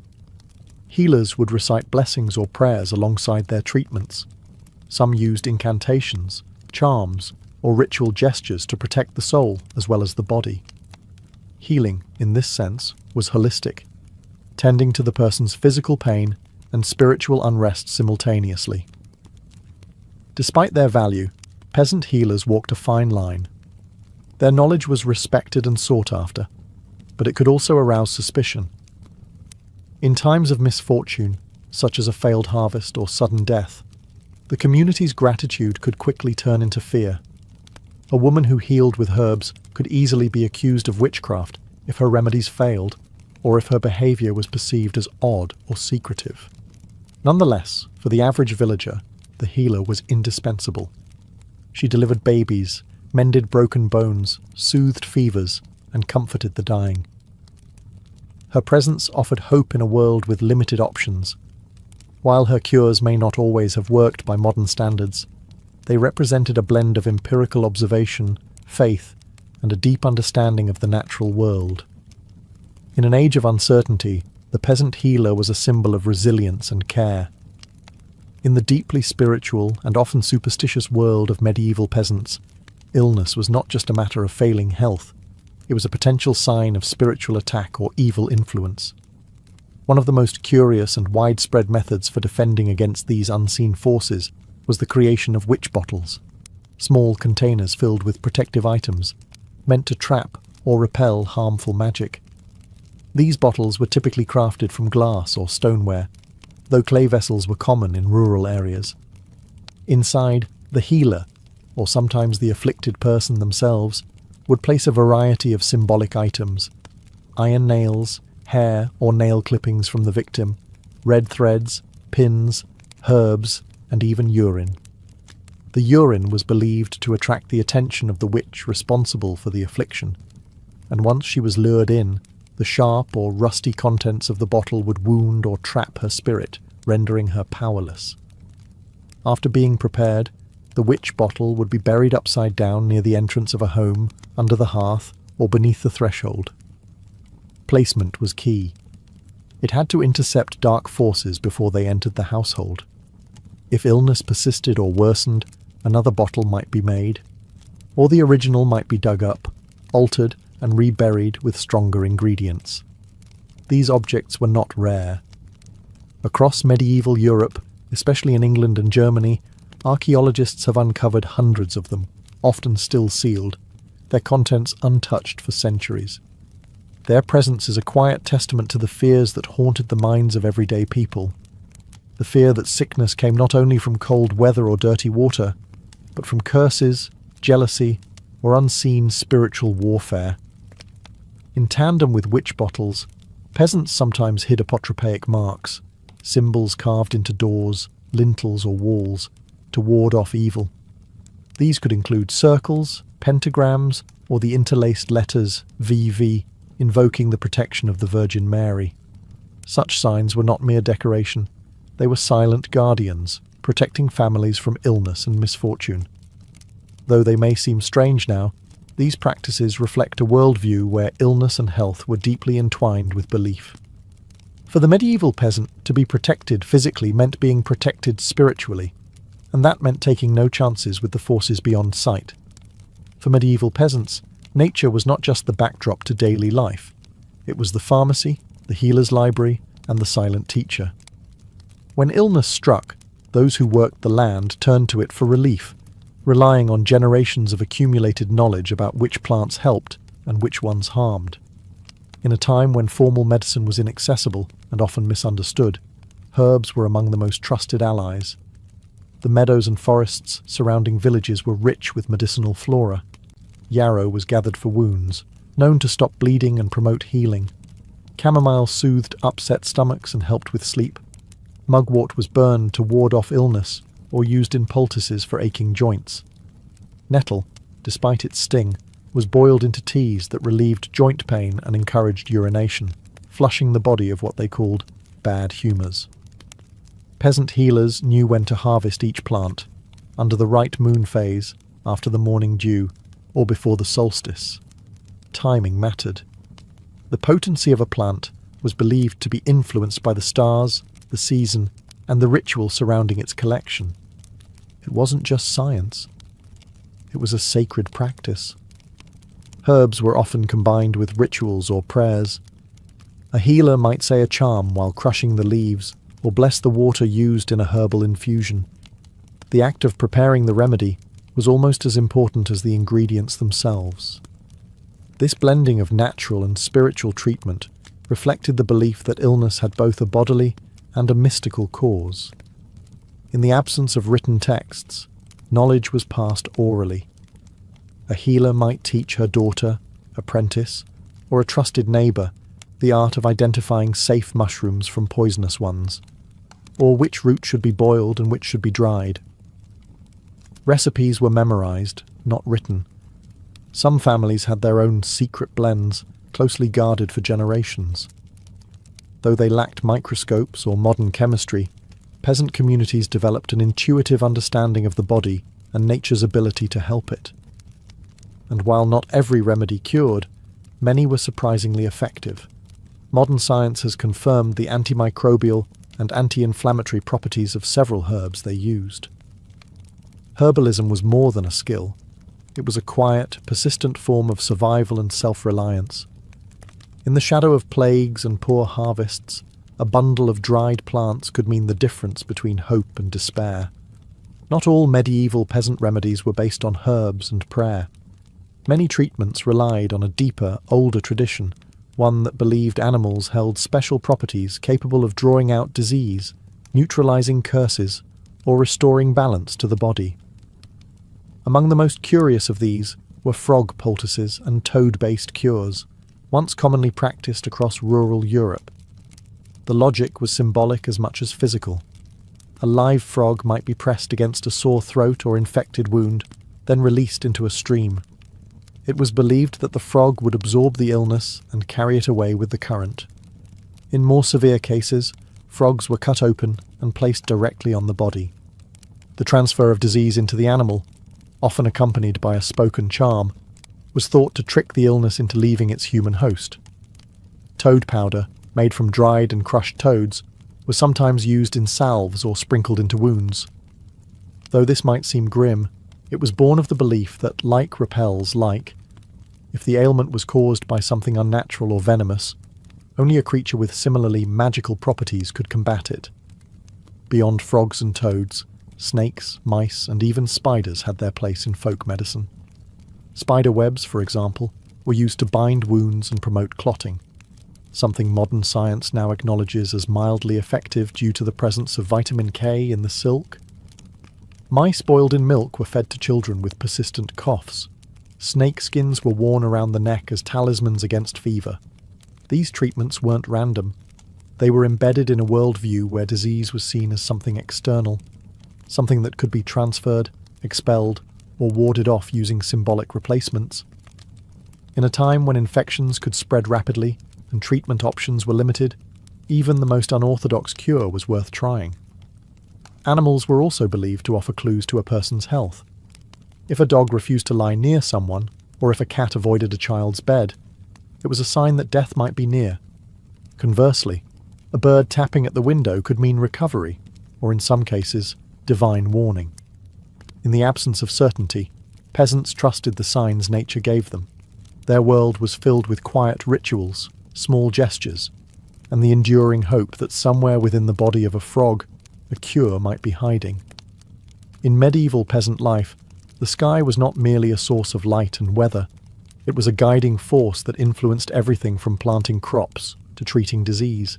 Healers would recite blessings or prayers alongside their treatments. Some used incantations, charms, or ritual gestures to protect the soul as well as the body. Healing, in this sense, was holistic, tending to the person's physical pain and spiritual unrest simultaneously. Despite their value, peasant healers walked a fine line. Their knowledge was respected and sought after, but it could also arouse suspicion. In times of misfortune, such as a failed harvest or sudden death, the community's gratitude could quickly turn into fear. A woman who healed with herbs could easily be accused of witchcraft if her remedies failed, or if her behavior was perceived as odd or secretive. Nonetheless, for the average villager, the healer was indispensable. She delivered babies, mended broken bones, soothed fevers, and comforted the dying. Her presence offered hope in a world with limited options. While her cures may not always have worked by modern standards, They represented a blend of empirical observation, faith, and a deep understanding of the natural world. In an age of uncertainty, the peasant healer was a symbol of resilience and care. In the deeply spiritual and often superstitious world of medieval peasants, illness was not just a matter of failing health, it was a potential sign of spiritual attack or evil influence. One of the most curious and widespread methods for defending against these unseen forces was the creation of witch bottles, small containers filled with protective items, meant to trap or repel harmful magic. These bottles were typically crafted from glass or stoneware, though clay vessels were common in rural areas. Inside, the healer, or sometimes the afflicted person themselves, would place a variety of symbolic items: iron nails, hair or nail clippings from the victim, red threads, pins, herbs, and even urine. The urine was believed to attract the attention of the witch responsible for the affliction, and once she was lured in, the sharp or rusty contents of the bottle would wound or trap her spirit, rendering her powerless. After being prepared, the witch bottle would be buried upside down near the entrance of a home, under the hearth, or beneath the threshold. Placement was key. It had to intercept dark forces before they entered the household. If illness persisted or worsened, another bottle might be made, or the original might be dug up, altered, and reburied with stronger ingredients. These objects were not rare. Across medieval Europe, especially in England and Germany, archaeologists have uncovered hundreds of them, often still sealed, their contents untouched for centuries. Their presence is a quiet testament to the fears that haunted the minds of everyday people. The fear that sickness came not only from cold weather or dirty water, but from curses, jealousy, or unseen spiritual warfare. In tandem with witch bottles, peasants sometimes hid apotropaic marks, symbols carved into doors, lintels, or walls, to ward off evil. These could include circles, pentagrams, or the interlaced letters VV, invoking the protection of the Virgin Mary. Such signs were not mere decoration. They were silent guardians, protecting families from illness and misfortune. Though they may seem strange now, these practices reflect a worldview where illness and health were deeply entwined with belief. For the medieval peasant, to be protected physically meant being protected spiritually, and that meant taking no chances with the forces beyond sight. For medieval peasants, nature was not just the backdrop to daily life. It was the pharmacy, the healer's library, and the silent teacher. When illness struck, those who worked the land turned to it for relief, relying on generations of accumulated knowledge about which plants helped and which ones harmed. In a time when formal medicine was inaccessible and often misunderstood, herbs were among the most trusted allies. The meadows and forests surrounding villages were rich with medicinal flora. Yarrow was gathered for wounds, known to stop bleeding and promote healing. Chamomile soothed upset stomachs and helped with sleep. Mugwort was burned to ward off illness, or used in poultices for aching joints. Nettle, despite its sting, was boiled into teas that relieved joint pain and encouraged urination, flushing the body of what they called bad humours. Peasant healers knew when to harvest each plant, under the right moon phase, after the morning dew, or before the solstice. Timing mattered. The potency of a plant was believed to be influenced by the stars, the season, and the ritual surrounding its collection. It wasn't just science. It was a sacred practice. Herbs were often combined with rituals or prayers. A healer might say a charm while crushing the leaves, or bless the water used in a herbal infusion. The act of preparing the remedy was almost as important as the ingredients themselves. This blending of natural and spiritual treatment reflected the belief that illness had both a bodily and a mystical cause. In the absence of written texts, knowledge was passed orally. A healer might teach her daughter, apprentice, or a trusted neighbour the art of identifying safe mushrooms from poisonous ones, or which root should be boiled and which should be dried. Recipes were memorized, not written. Some families had their own secret blends, closely guarded for generations. Though they lacked microscopes or modern chemistry, peasant communities developed an intuitive understanding of the body and nature's ability to help it. And while not every remedy cured, many were surprisingly effective. Modern science has confirmed the antimicrobial and anti-inflammatory properties of several herbs they used. Herbalism was more than a skill. It was a quiet, persistent form of survival and self-reliance. In the shadow of plagues and poor harvests, a bundle of dried plants could mean the difference between hope and despair. Not all medieval peasant remedies were based on herbs and prayer. Many treatments relied on a deeper, older tradition, one that believed animals held special properties capable of drawing out disease, neutralizing curses, or restoring balance to the body. Among the most curious of these were frog poultices and toad-based cures, once commonly practiced across rural Europe. The logic was symbolic as much as physical. A live frog might be pressed against a sore throat or infected wound, then released into a stream. It was believed that the frog would absorb the illness and carry it away with the current. In more severe cases, frogs were cut open and placed directly on the body. The transfer of disease into the animal, often accompanied by a spoken charm, was thought to trick the illness into leaving its human host. Toad powder, made from dried and crushed toads, was sometimes used in salves or sprinkled into wounds. Though this might seem grim, it was born of the belief that like repels like. If the ailment was caused by something unnatural or venomous, only a creature with similarly magical properties could combat it. Beyond frogs and toads, snakes, mice, and even spiders had their place in folk medicine. Spider webs, for example, were used to bind wounds and promote clotting, something modern science now acknowledges as mildly effective due to the presence of vitamin K in the silk. Mice boiled in milk were fed to children with persistent coughs. Snake skins were worn around the neck as talismans against fever. These treatments weren't random. They were embedded in a worldview where disease was seen as something external, something that could be transferred, expelled, or warded off using symbolic replacements. In a time when infections could spread rapidly and treatment options were limited, even the most unorthodox cure was worth trying. Animals were also believed to offer clues to a person's health. If a dog refused to lie near someone, or if a cat avoided a child's bed, it was a sign that death might be near. Conversely, a bird tapping at the window could mean recovery, or in some cases, divine warning. In the absence of certainty, peasants trusted the signs nature gave them. Their world was filled with quiet rituals, small gestures, and the enduring hope that somewhere within the body of a frog, a cure might be hiding. In medieval peasant life, the sky was not merely a source of light and weather. It was a guiding force that influenced everything from planting crops to treating disease.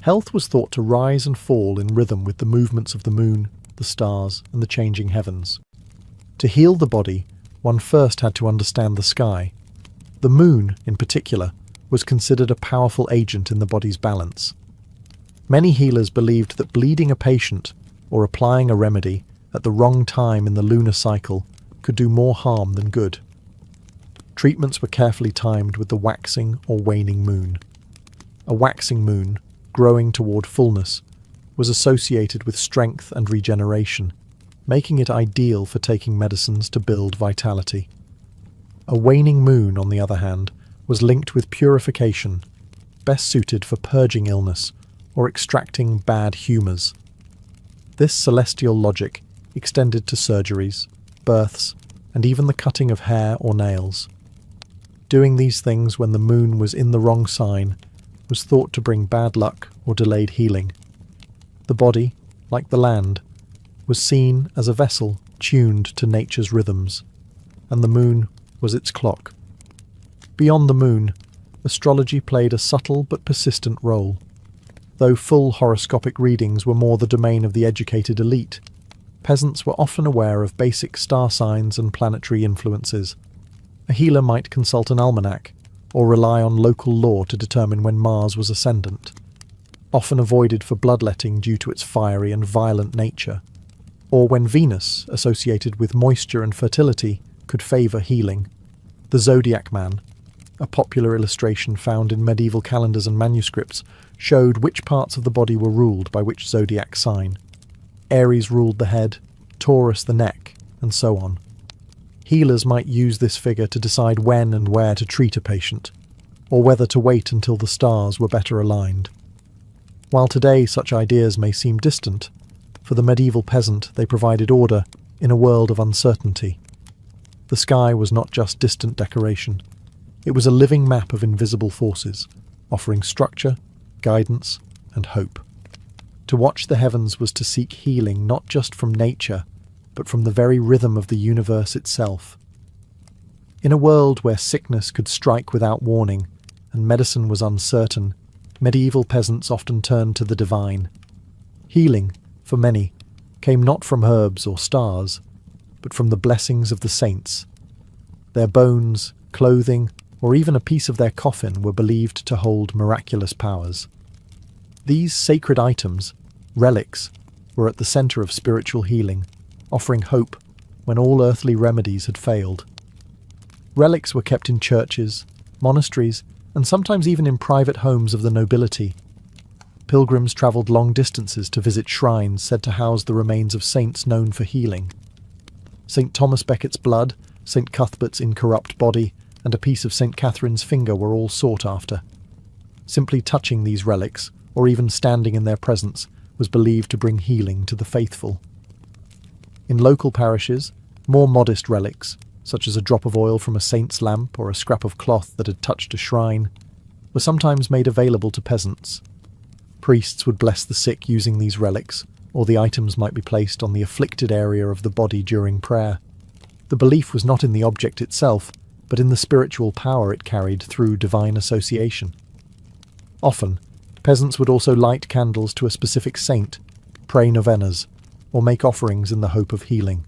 Health was thought to rise and fall in rhythm with the movements of the moon, the stars, and the changing heavens. To heal the body, one first had to understand the sky. The moon, in particular, was considered a powerful agent in the body's balance. Many healers believed that bleeding a patient or applying a remedy at the wrong time in the lunar cycle could do more harm than good. Treatments were carefully timed with the waxing or waning moon. A waxing moon, growing toward fullness, was associated with strength and regeneration, making it ideal for taking medicines to build vitality. A waning moon, on the other hand, was linked with purification, best suited for purging illness or extracting bad humours. This celestial logic extended to surgeries, births, and even the cutting of hair or nails. Doing these things when the moon was in the wrong sign was thought to bring bad luck or delayed healing. The body, like the land, was seen as a vessel tuned to nature's rhythms, and the moon was its clock. Beyond the moon, astrology played a subtle but persistent role. Though full horoscopic readings were more the domain of the educated elite, peasants were often aware of basic star signs and planetary influences. A healer might consult an almanac, or rely on local law to determine when Mars was ascendant, often avoided for bloodletting due to its fiery and violent nature, or when Venus, associated with moisture and fertility, could favour healing. The zodiac man, a popular illustration found in medieval calendars and manuscripts, showed which parts of the body were ruled by which zodiac sign. Aries ruled the head, Taurus the neck, and so on. Healers might use this figure to decide when and where to treat a patient, or whether to wait until the stars were better aligned. While today such ideas may seem distant, for the medieval peasant they provided order in a world of uncertainty. The sky was not just distant decoration, it was a living map of invisible forces, offering structure, guidance, and hope. To watch the heavens was to seek healing not just from nature, but from the very rhythm of the universe itself. In a world where sickness could strike without warning and medicine was uncertain, medieval peasants often turned to the divine. Healing, for many, came not from herbs or stars, but from the blessings of the saints. Their bones, clothing, or even a piece of their coffin were believed to hold miraculous powers. These sacred items, relics, were at the centre of spiritual healing, offering hope when all earthly remedies had failed. Relics were kept in churches, monasteries, and sometimes even in private homes of the nobility. Pilgrims travelled long distances to visit shrines said to house the remains of saints known for healing. St. Thomas Becket's blood, St. Cuthbert's incorrupt body, and a piece of St. Catherine's finger were all sought after. Simply touching these relics, or even standing in their presence, was believed to bring healing to the faithful. In local parishes, more modest relics, such as a drop of oil from a saint's lamp or a scrap of cloth that had touched a shrine, were sometimes made available to peasants. Priests would bless the sick using these relics, or the items might be placed on the afflicted area of the body during prayer. The belief was not in the object itself, but in the spiritual power it carried through divine association. Often, peasants would also light candles to a specific saint, pray novenas, or make offerings in the hope of healing.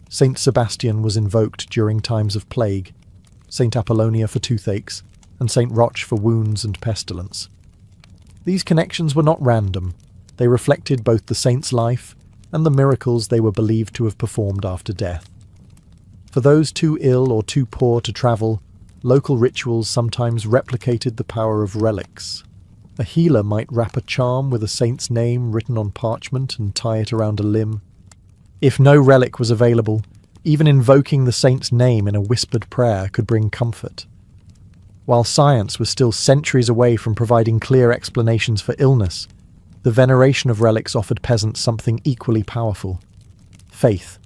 Saint Sebastian was invoked during times of plague, Saint Apollonia for toothaches, and Saint Roch for wounds and pestilence. These connections were not random. They reflected both the saint's life and the miracles they were believed to have performed after death. For those too ill or too poor to travel, local rituals sometimes replicated the power of relics. A healer might wrap a charm with a saint's name written on parchment and tie it around a limb. If no relic was available, even invoking the saint's name in a whispered prayer could bring comfort. While science was still centuries away from providing clear explanations for illness, the veneration of relics offered peasants something equally powerful: faith.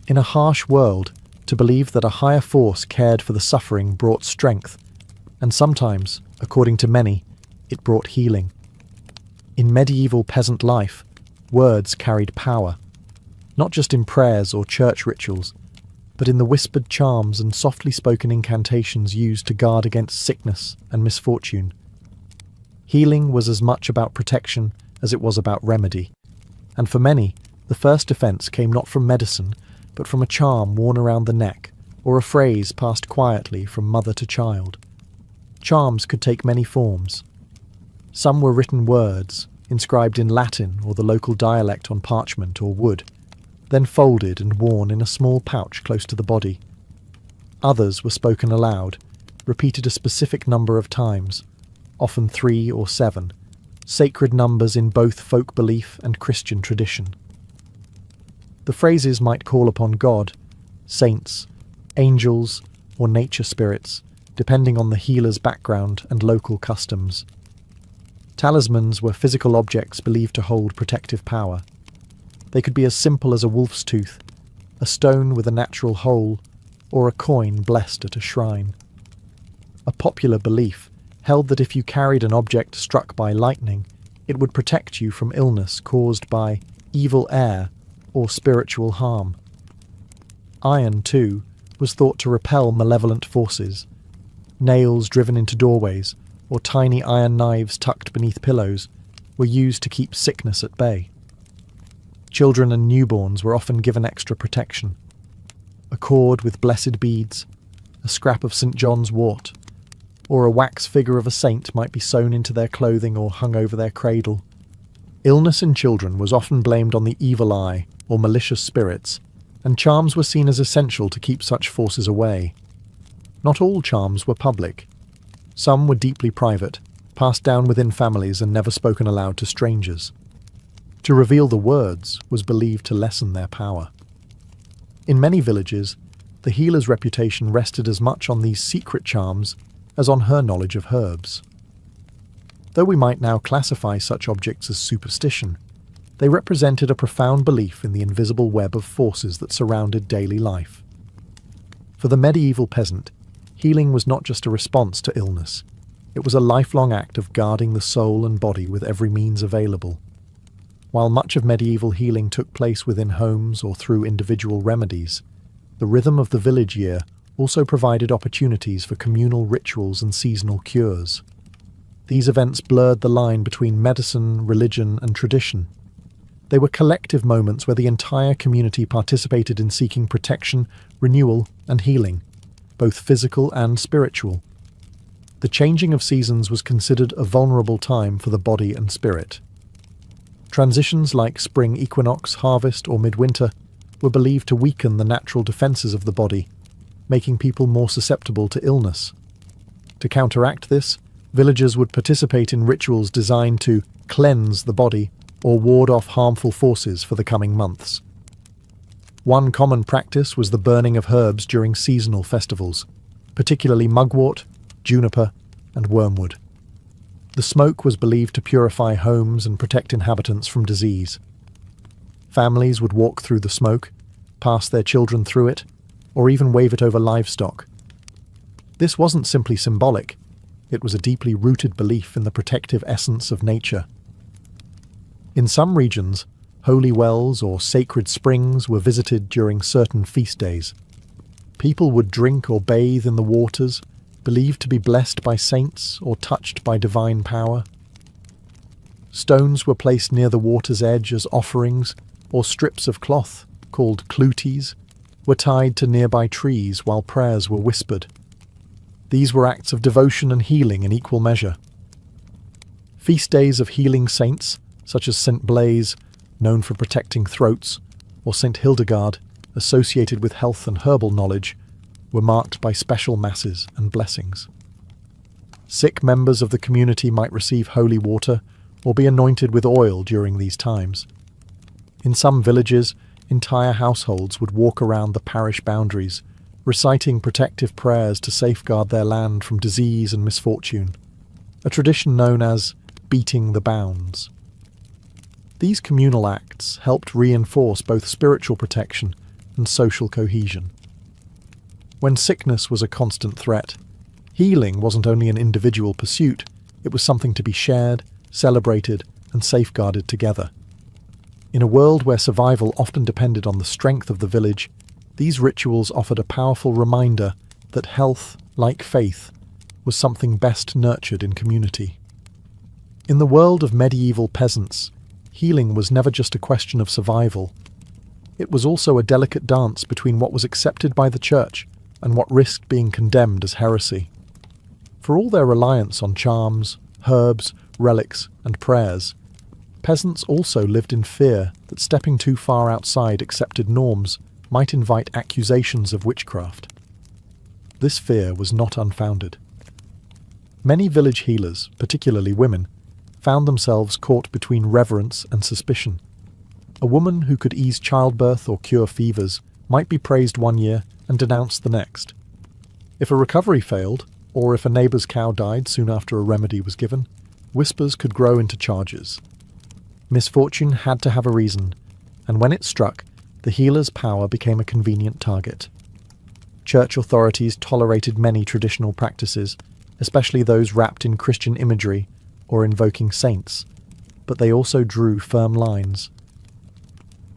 In a harsh world, to believe that a higher force cared for the suffering brought strength, and sometimes, according to many, it brought healing. In medieval peasant life, words carried power, not just in prayers or church rituals, but in the whispered charms and softly spoken incantations used to guard against sickness and misfortune. Healing was as much about protection as it was about remedy, and for many, the first defence came not from medicine, but from a charm worn around the neck, or a phrase passed quietly from mother to child. Charms could take many forms. Some were written words, inscribed in Latin or the local dialect on parchment or wood, then folded and worn in a small pouch close to the body. Others were spoken aloud, repeated a specific number of times, often 3 or 7, sacred numbers in both folk belief and Christian tradition. The phrases might call upon God, saints, angels, or nature spirits, depending on the healer's background and local customs. Talismans were physical objects believed to hold protective power. They could be as simple as a wolf's tooth, a stone with a natural hole, or a coin blessed at a shrine. A popular belief held that if you carried an object struck by lightning, it would protect you from illness caused by evil air or spiritual harm. Iron, too, was thought to repel malevolent forces. Nails driven into doorways, or tiny iron knives tucked beneath pillows, were used to keep sickness at bay. Children and newborns were often given extra protection. A cord with blessed beads, a scrap of St. John's wort, or a wax figure of a saint might be sewn into their clothing or hung over their cradle. Illness in children was often blamed on the evil eye or malicious spirits, and charms were seen as essential to keep such forces away. Not all charms were public. Some were deeply private, passed down within families and never spoken aloud to strangers. To reveal the words was believed to lessen their power. In many villages, the healer's reputation rested as much on these secret charms as on her knowledge of herbs. Though we might now classify such objects as superstition, they represented a profound belief in the invisible web of forces that surrounded daily life. For the medieval peasant, healing was not just a response to illness. It was a lifelong act of guarding the soul and body with every means available. While much of medieval healing took place within homes or through individual remedies, the rhythm of the village year also provided opportunities for communal rituals and seasonal cures. These events blurred the line between medicine, religion, and tradition. They were collective moments where the entire community participated in seeking protection, renewal, and healing, both physical and spiritual. The changing of seasons was considered a vulnerable time for the body and spirit. Transitions like spring equinox, harvest, or midwinter were believed to weaken the natural defenses of the body, making people more susceptible to illness. To counteract this, villagers would participate in rituals designed to cleanse the body or ward off harmful forces for the coming months. One common practice was the burning of herbs during seasonal festivals, particularly mugwort, juniper, and wormwood. The smoke was believed to purify homes and protect inhabitants from disease. Families would walk through the smoke, pass their children through it, or even wave it over livestock. This wasn't simply symbolic. It was a deeply rooted belief in the protective essence of nature. In some regions, holy wells or sacred springs were visited during certain feast days. People would drink or bathe in the waters, believed to be blessed by saints or touched by divine power. Stones were placed near the water's edge as offerings, or strips of cloth, called clooties, were tied to nearby trees while prayers were whispered. These were acts of devotion and healing in equal measure. Feast days of healing saints, such as St. Blaise, known for protecting throats, or St. Hildegard, associated with health and herbal knowledge, were marked by special masses and blessings. Sick members of the community might receive holy water or be anointed with oil during these times. In some villages, entire households would walk around the parish boundaries, reciting protective prayers to safeguard their land from disease and misfortune, a tradition known as beating the bounds. These communal acts helped reinforce both spiritual protection and social cohesion. When sickness was a constant threat, healing wasn't only an individual pursuit, it was something to be shared, celebrated, and safeguarded together. In a world where survival often depended on the strength of the village, these rituals offered a powerful reminder that health, like faith, was something best nurtured in community. In the world of medieval peasants, healing was never just a question of survival. It was also a delicate dance between what was accepted by the church and what risked being condemned as heresy. For all their reliance on charms, herbs, relics, and prayers, peasants also lived in fear that stepping too far outside accepted norms might invite accusations of witchcraft. This fear was not unfounded. Many village healers, particularly women, found themselves caught between reverence and suspicion. A woman who could ease childbirth or cure fevers might be praised one year and denounced the next. If a recovery failed, or if a neighbour's cow died soon after a remedy was given, whispers could grow into charges. Misfortune had to have a reason, and when it struck, the healer's power became a convenient target. Church authorities tolerated many traditional practices, especially those wrapped in Christian imagery or invoking saints, but they also drew firm lines.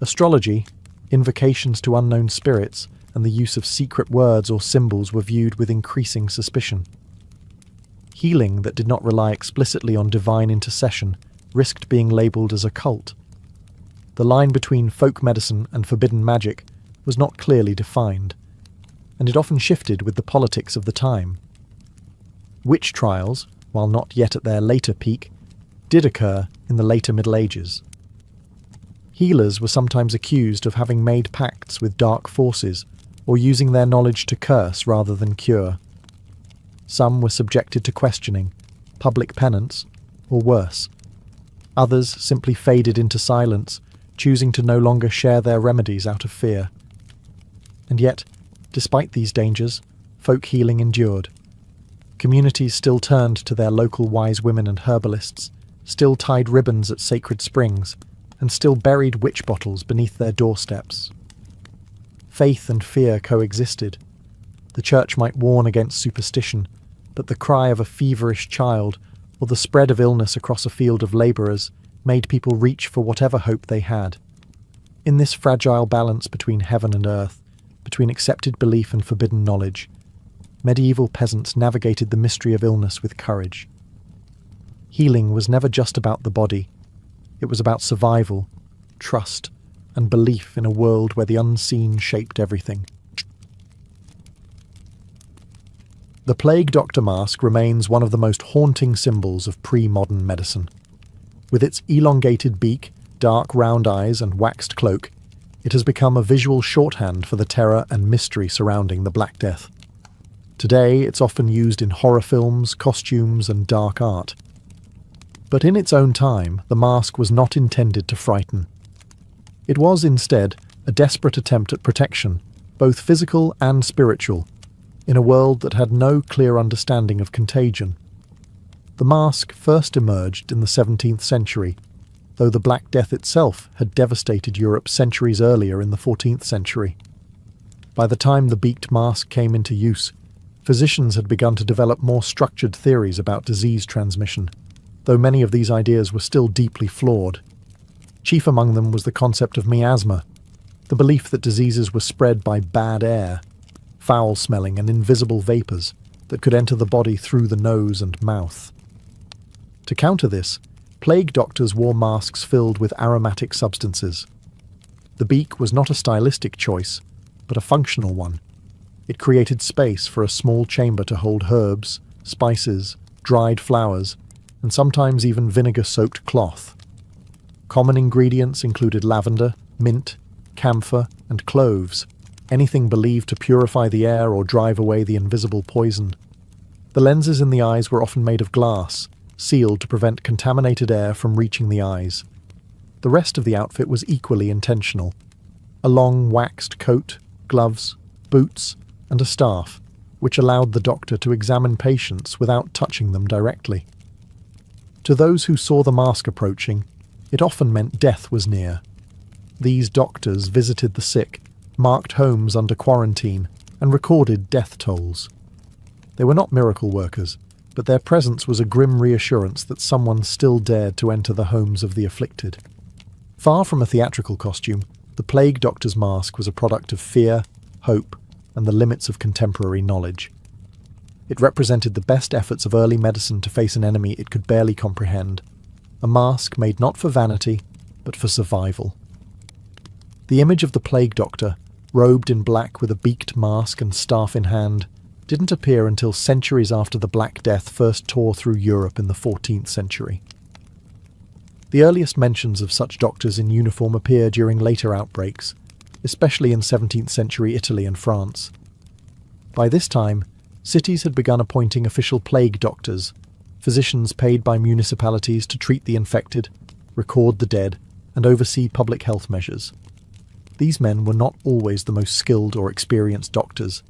Astrology, invocations to unknown spirits, and the use of secret words or symbols were viewed with increasing suspicion. Healing that did not rely explicitly on divine intercession risked being labelled as a cult. The line between folk medicine and forbidden magic was not clearly defined, and it often shifted with the politics of the time. Witch trials, while not yet at their later peak, did occur in the later Middle Ages. Healers were sometimes accused of having made pacts with dark forces or using their knowledge to curse rather than cure. Some were subjected to questioning, public penance, or worse. Others simply faded into silence, choosing to no longer share their remedies out of fear. And yet, despite these dangers, folk healing endured. Communities still turned to their local wise women and herbalists, still tied ribbons at sacred springs, and still buried witch bottles beneath their doorsteps. Faith and fear coexisted. The church might warn against superstition, but the cry of a feverish child or the spread of illness across a field of labourers made people reach for whatever hope they had. In this fragile balance between heaven and earth, between accepted belief and forbidden knowledge, medieval peasants navigated the mystery of illness with courage. Healing was never just about the body. It was about survival, trust, and belief in a world where the unseen shaped everything. The plague doctor mask remains one of the most haunting symbols of pre-modern medicine. With its elongated beak, dark round eyes, and waxed cloak, it has become a visual shorthand for the terror and mystery surrounding the Black Death. Today, it's often used in horror films, costumes, and dark art. But in its own time, the mask was not intended to frighten. It was instead a desperate attempt at protection, both physical and spiritual, in a world that had no clear understanding of contagion. The mask first emerged in the 17th century, though the Black Death itself had devastated Europe centuries earlier in the 14th century. By the time the beaked mask came into use, physicians had begun to develop more structured theories about disease transmission, though many of these ideas were still deeply flawed. Chief among them was the concept of miasma, the belief that diseases were spread by bad air, foul-smelling and invisible vapours that could enter the body through the nose and mouth. To counter this, plague doctors wore masks filled with aromatic substances. The beak was not a stylistic choice, but a functional one. It created space for a small chamber to hold herbs, spices, dried flowers, and sometimes even vinegar-soaked cloth. Common ingredients included lavender, mint, camphor, and cloves, anything believed to purify the air or drive away the invisible poison. The lenses in the eyes were often made of glass, sealed to prevent contaminated air from reaching the eyes. The rest of the outfit was equally intentional. A long waxed coat, gloves, boots, and a staff, which allowed the doctor to examine patients without touching them directly. To those who saw the mask approaching, it often meant death was near. These doctors visited the sick, marked homes under quarantine, and recorded death tolls. They were not miracle workers, but their presence was a grim reassurance that someone still dared to enter the homes of the afflicted. Far from a theatrical costume, the plague doctor's mask was a product of fear, hope, and the limits of contemporary knowledge. It represented the best efforts of early medicine to face an enemy it could barely comprehend, a mask made not for vanity, but for survival. The image of the plague doctor, robed in black with a beaked mask and staff in hand, didn't appear until centuries after the Black Death first tore through Europe in the 14th century. The earliest mentions of such doctors in uniform appear during later outbreaks, especially in 17th century Italy and France. By this time, cities had begun appointing official plague doctors, physicians paid by municipalities to treat the infected, record the dead, and oversee public health measures. These men were not always the most skilled or experienced doctors.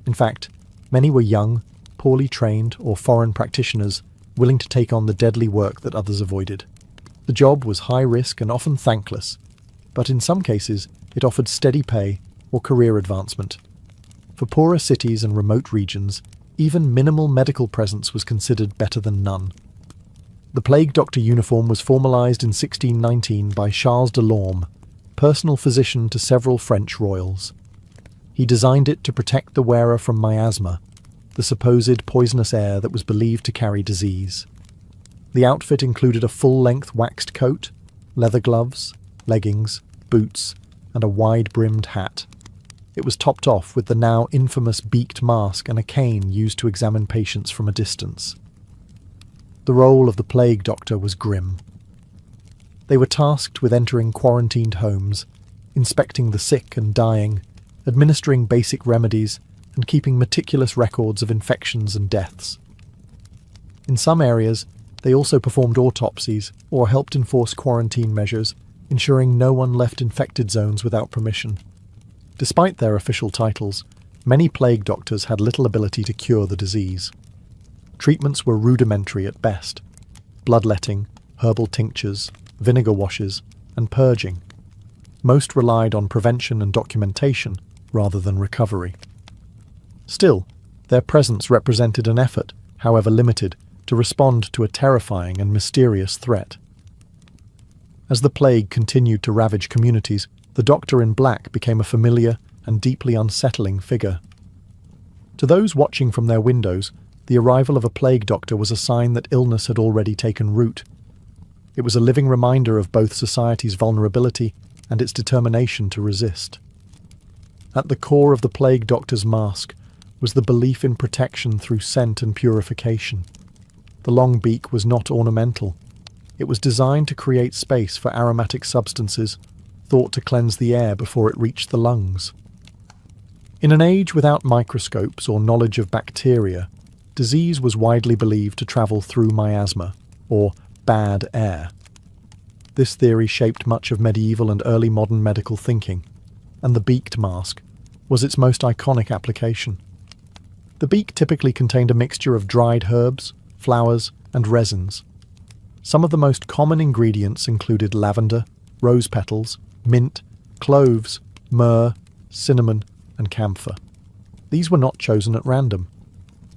In fact, many were young, poorly trained, or foreign practitioners willing to take on the deadly work that others avoided. The job was high risk and often thankless, but in some cases it offered steady pay or career advancement. For poorer cities and remote regions, even minimal medical presence was considered better than none. The plague doctor uniform was formalised in 1619 by Charles de Lorme, personal physician to several French royals. He designed it to protect the wearer from miasma, the supposed poisonous air that was believed to carry disease. The outfit included a full-length waxed coat, leather gloves, leggings, boots, and a wide-brimmed hat. It was topped off with the now infamous beaked mask and a cane used to examine patients from a distance. The role of the plague doctor was grim. They were tasked with entering quarantined homes, inspecting the sick and dying, administering basic remedies, and keeping meticulous records of infections and deaths. In some areas, They also performed autopsies or helped enforce quarantine measures, ensuring no one left infected zones without permission. Despite their official titles, many plague doctors had little ability to cure the disease. Treatments were rudimentary at best: bloodletting, herbal tinctures, vinegar washes, and purging. Most relied on prevention and documentation rather than recovery. Still, their presence represented an effort, however limited, to respond to a terrifying and mysterious threat. As the plague continued to ravage communities, the Doctor in Black became a familiar and deeply unsettling figure. To those watching from their windows, the arrival of a plague doctor was a sign that illness had already taken root. It was a living reminder of both society's vulnerability and its determination to resist. At the core of the plague doctor's mask was the belief in protection through scent and purification. The long beak was not ornamental. It was designed to create space for aromatic substances, thought to cleanse the air before it reached the lungs. In an age without microscopes or knowledge of bacteria, disease was widely believed to travel through miasma, or bad air. This theory shaped much of medieval and early modern medical thinking, and the beaked mask was its most iconic application. The beak typically contained a mixture of dried herbs, flowers, and resins. Some of the most common ingredients included lavender, rose petals, mint, cloves, myrrh, cinnamon, and camphor. These were not chosen at random.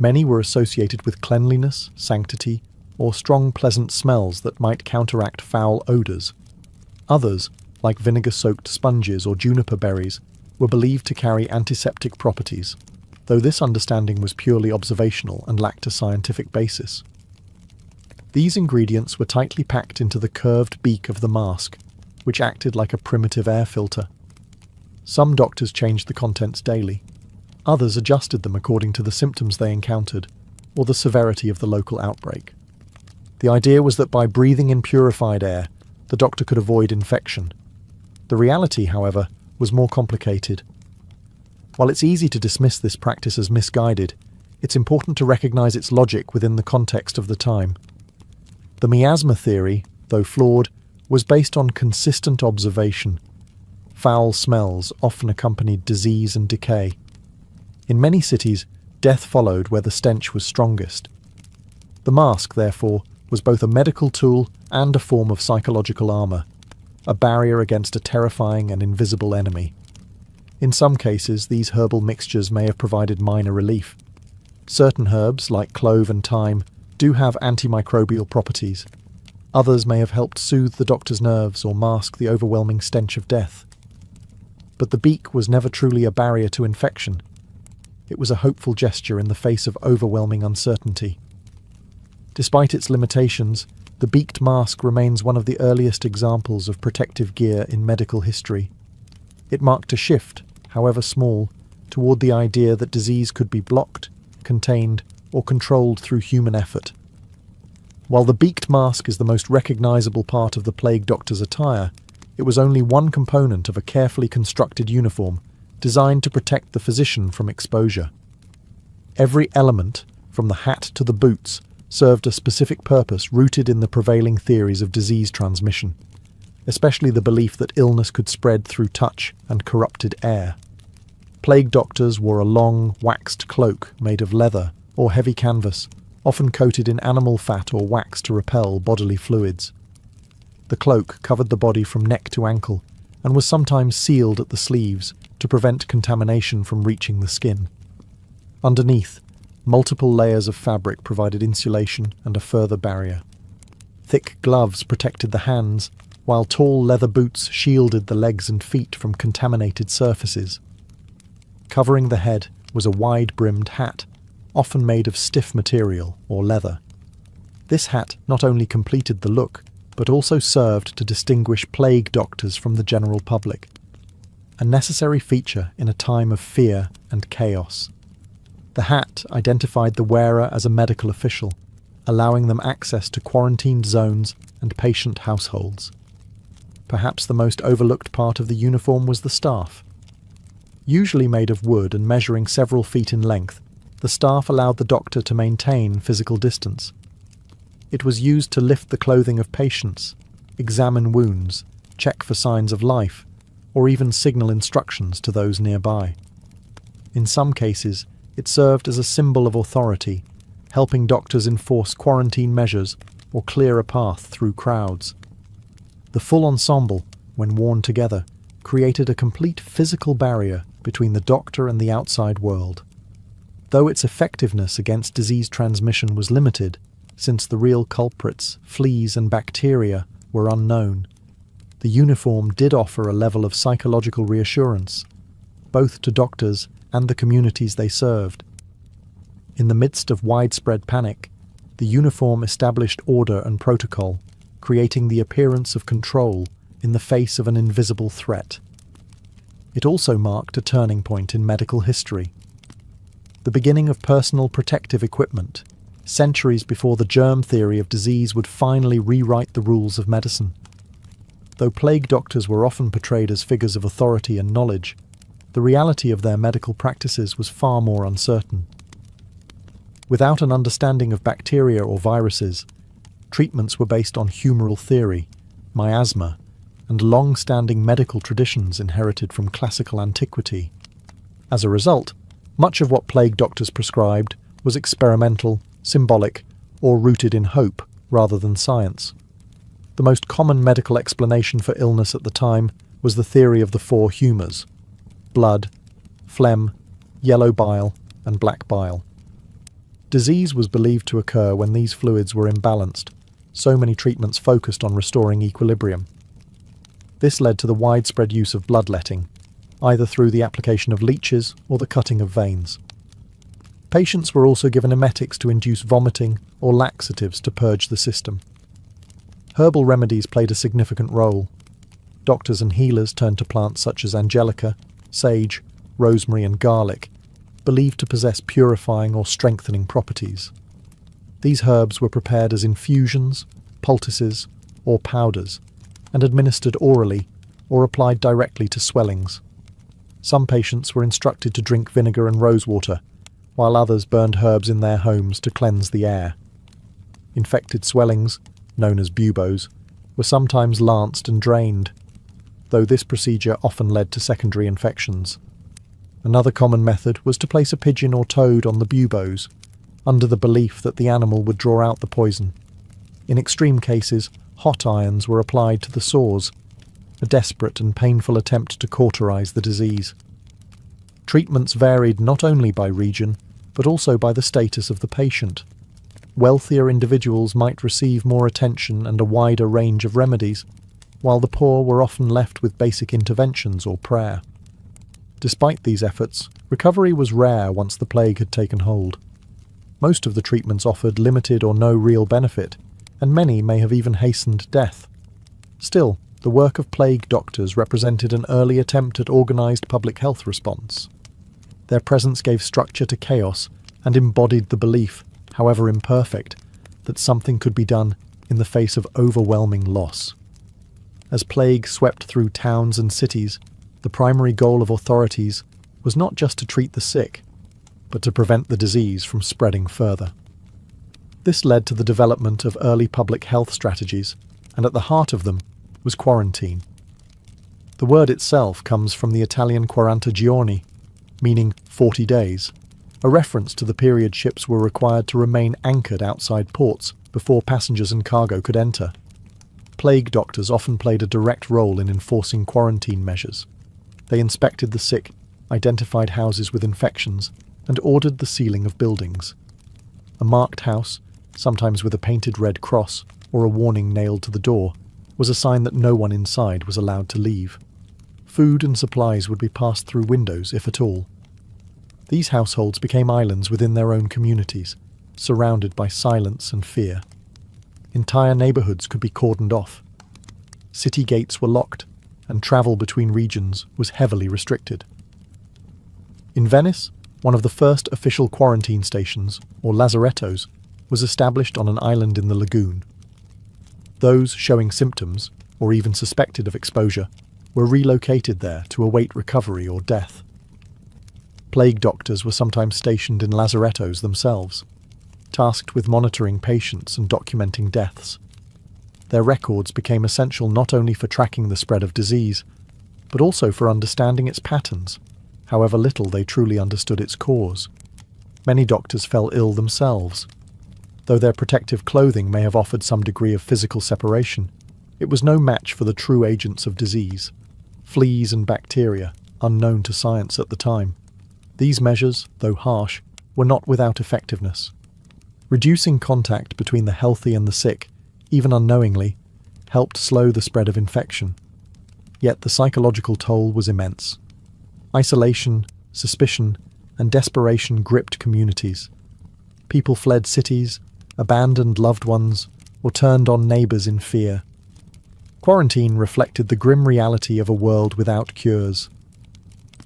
Many were associated with cleanliness, sanctity, or strong, pleasant smells that might counteract foul odours. Others, like vinegar-soaked sponges or juniper berries, were believed to carry antiseptic properties, though this understanding was purely observational and lacked a scientific basis. These ingredients were tightly packed into the curved beak of the mask, which acted like a primitive air filter. Some doctors changed the contents daily. Others adjusted them according to the symptoms they encountered, or the severity of the local outbreak. The idea was that by breathing in purified air, the doctor could avoid infection. The reality, however, was more complicated. While it's easy to dismiss this practice as misguided, it's important to recognize its logic within the context of the time. The miasma theory, though flawed, was based on consistent observation. Foul smells often accompanied disease and decay. In many cities, death followed where the stench was strongest. The mask, therefore, was both a medical tool and a form of psychological armour, a barrier against a terrifying and invisible enemy. In some cases, these herbal mixtures may have provided minor relief. Certain herbs, like clove and thyme, do have antimicrobial properties. Others may have helped soothe the doctor's nerves or mask the overwhelming stench of death. But the beak was never truly a barrier to infection. It was a hopeful gesture in the face of overwhelming uncertainty. Despite its limitations, the beaked mask remains one of the earliest examples of protective gear in medical history. It marked a shift, however small, toward the idea that disease could be blocked, contained, or controlled through human effort. While the beaked mask is the most recognizable part of the plague doctor's attire, it was only one component of a carefully constructed uniform designed to protect the physician from exposure. Every element, from the hat to the boots, served a specific purpose rooted in the prevailing theories of disease transmission, especially the belief that illness could spread through touch and corrupted air. Plague doctors wore a long, waxed cloak made of leather or heavy canvas, often coated in animal fat or wax to repel bodily fluids. The cloak covered the body from neck to ankle and was sometimes sealed at the sleeves to prevent contamination from reaching the skin. Underneath, multiple layers of fabric provided insulation and a further barrier. Thick gloves protected the hands, while tall leather boots shielded the legs and feet from contaminated surfaces. Covering the head was a wide-brimmed hat, often made of stiff material or leather. This hat not only completed the look, but also served to distinguish plague doctors from the general public, a necessary feature in a time of fear and chaos. The hat identified the wearer as a medical official, allowing them access to quarantined zones and patient households. Perhaps the most overlooked part of the uniform was the staff. Usually made of wood and measuring several feet in length, the staff allowed the doctor to maintain physical distance. It was used to lift the clothing of patients, examine wounds, check for signs of life, or even signal instructions to those nearby. In some cases, it served as a symbol of authority, helping doctors enforce quarantine measures or clear a path through crowds. The full ensemble, when worn together, created a complete physical barrier between the doctor and the outside world. Though its effectiveness against disease transmission was limited, since the real culprits, fleas and bacteria, were unknown, the uniform did offer a level of psychological reassurance, both to doctors and the communities they served. In the midst of widespread panic, the uniform established order and protocol, creating the appearance of control in the face of an invisible threat. It also marked a turning point in medical history. The beginning of personal protective equipment, centuries before the germ theory of disease would finally rewrite the rules of medicine. Though plague doctors were often portrayed as figures of authority and knowledge, the reality of their medical practices was far more uncertain. Without an understanding of bacteria or viruses, treatments were based on humoral theory, miasma, and long-standing medical traditions inherited from classical antiquity. As a result, much of what plague doctors prescribed was experimental, symbolic, or rooted in hope rather than science. The most common medical explanation for illness at the time was the theory of the four humours: blood, phlegm, yellow bile, and black bile. Disease was believed to occur when these fluids were imbalanced, so many treatments focused on restoring equilibrium. This led to the widespread use of bloodletting, either through the application of leeches or the cutting of veins. Patients were also given emetics to induce vomiting or laxatives to purge the system. Herbal remedies played a significant role. Doctors and healers turned to plants such as angelica, sage, rosemary and garlic, believed to possess purifying or strengthening properties. These herbs were prepared as infusions, poultices, or powders, and administered orally or applied directly to swellings. Some patients were instructed to drink vinegar and rosewater, while others burned herbs in their homes to cleanse the air. Infected swellings, known as buboes, were sometimes lanced and drained, though this procedure often led to secondary infections. Another common method was to place a pigeon or toad on the buboes, under the belief that the animal would draw out the poison. In extreme cases, hot irons were applied to the sores, a desperate and painful attempt to cauterize the disease. Treatments varied not only by region, but also by the status of the patient. Wealthier individuals might receive more attention and a wider range of remedies, while the poor were often left with basic interventions or prayer. Despite these efforts, recovery was rare once the plague had taken hold. Most of the treatments offered limited or no real benefit, and many may have even hastened death. Still, the work of plague doctors represented an early attempt at organized public health response. Their presence gave structure to chaos and embodied the belief, however imperfect, that something could be done in the face of overwhelming loss. As plague swept through towns and cities, the primary goal of authorities was not just to treat the sick, but to prevent the disease from spreading further. This led to the development of early public health strategies, and at the heart of them was quarantine. The word itself comes from the Italian 40 giorni, meaning 40 days, a reference to the period ships were required to remain anchored outside ports before passengers and cargo could enter. Plague doctors often played a direct role in enforcing quarantine measures. They inspected the sick, identified houses with infections, and ordered the sealing of buildings. A marked house, sometimes with a painted red cross or a warning nailed to the door, was a sign that no one inside was allowed to leave. Food and supplies would be passed through windows, if at all. These households became islands within their own communities, surrounded by silence and fear. Entire neighborhoods could be cordoned off. City gates were locked, and travel between regions was heavily restricted. In Venice, one of the first official quarantine stations, or lazarettos, was established on an island in the lagoon. Those showing symptoms, or even suspected of exposure, were relocated there to await recovery or death. Plague doctors were sometimes stationed in lazarettos themselves. tasked with monitoring patients and documenting deaths. Their records became essential not only for tracking the spread of disease, but also for understanding its patterns, however little they truly understood its cause. Many doctors fell ill themselves. Though their protective clothing may have offered some degree of physical separation, it was no match for the true agents of disease, fleas and bacteria, unknown to science at the time. These measures, though harsh, were not without effectiveness. Reducing contact between the healthy and the sick, even unknowingly, helped slow the spread of infection. Yet the psychological toll was immense. Isolation, suspicion, and desperation gripped communities. People fled cities, abandoned loved ones, or turned on neighbours in fear. Quarantine reflected the grim reality of a world without cures.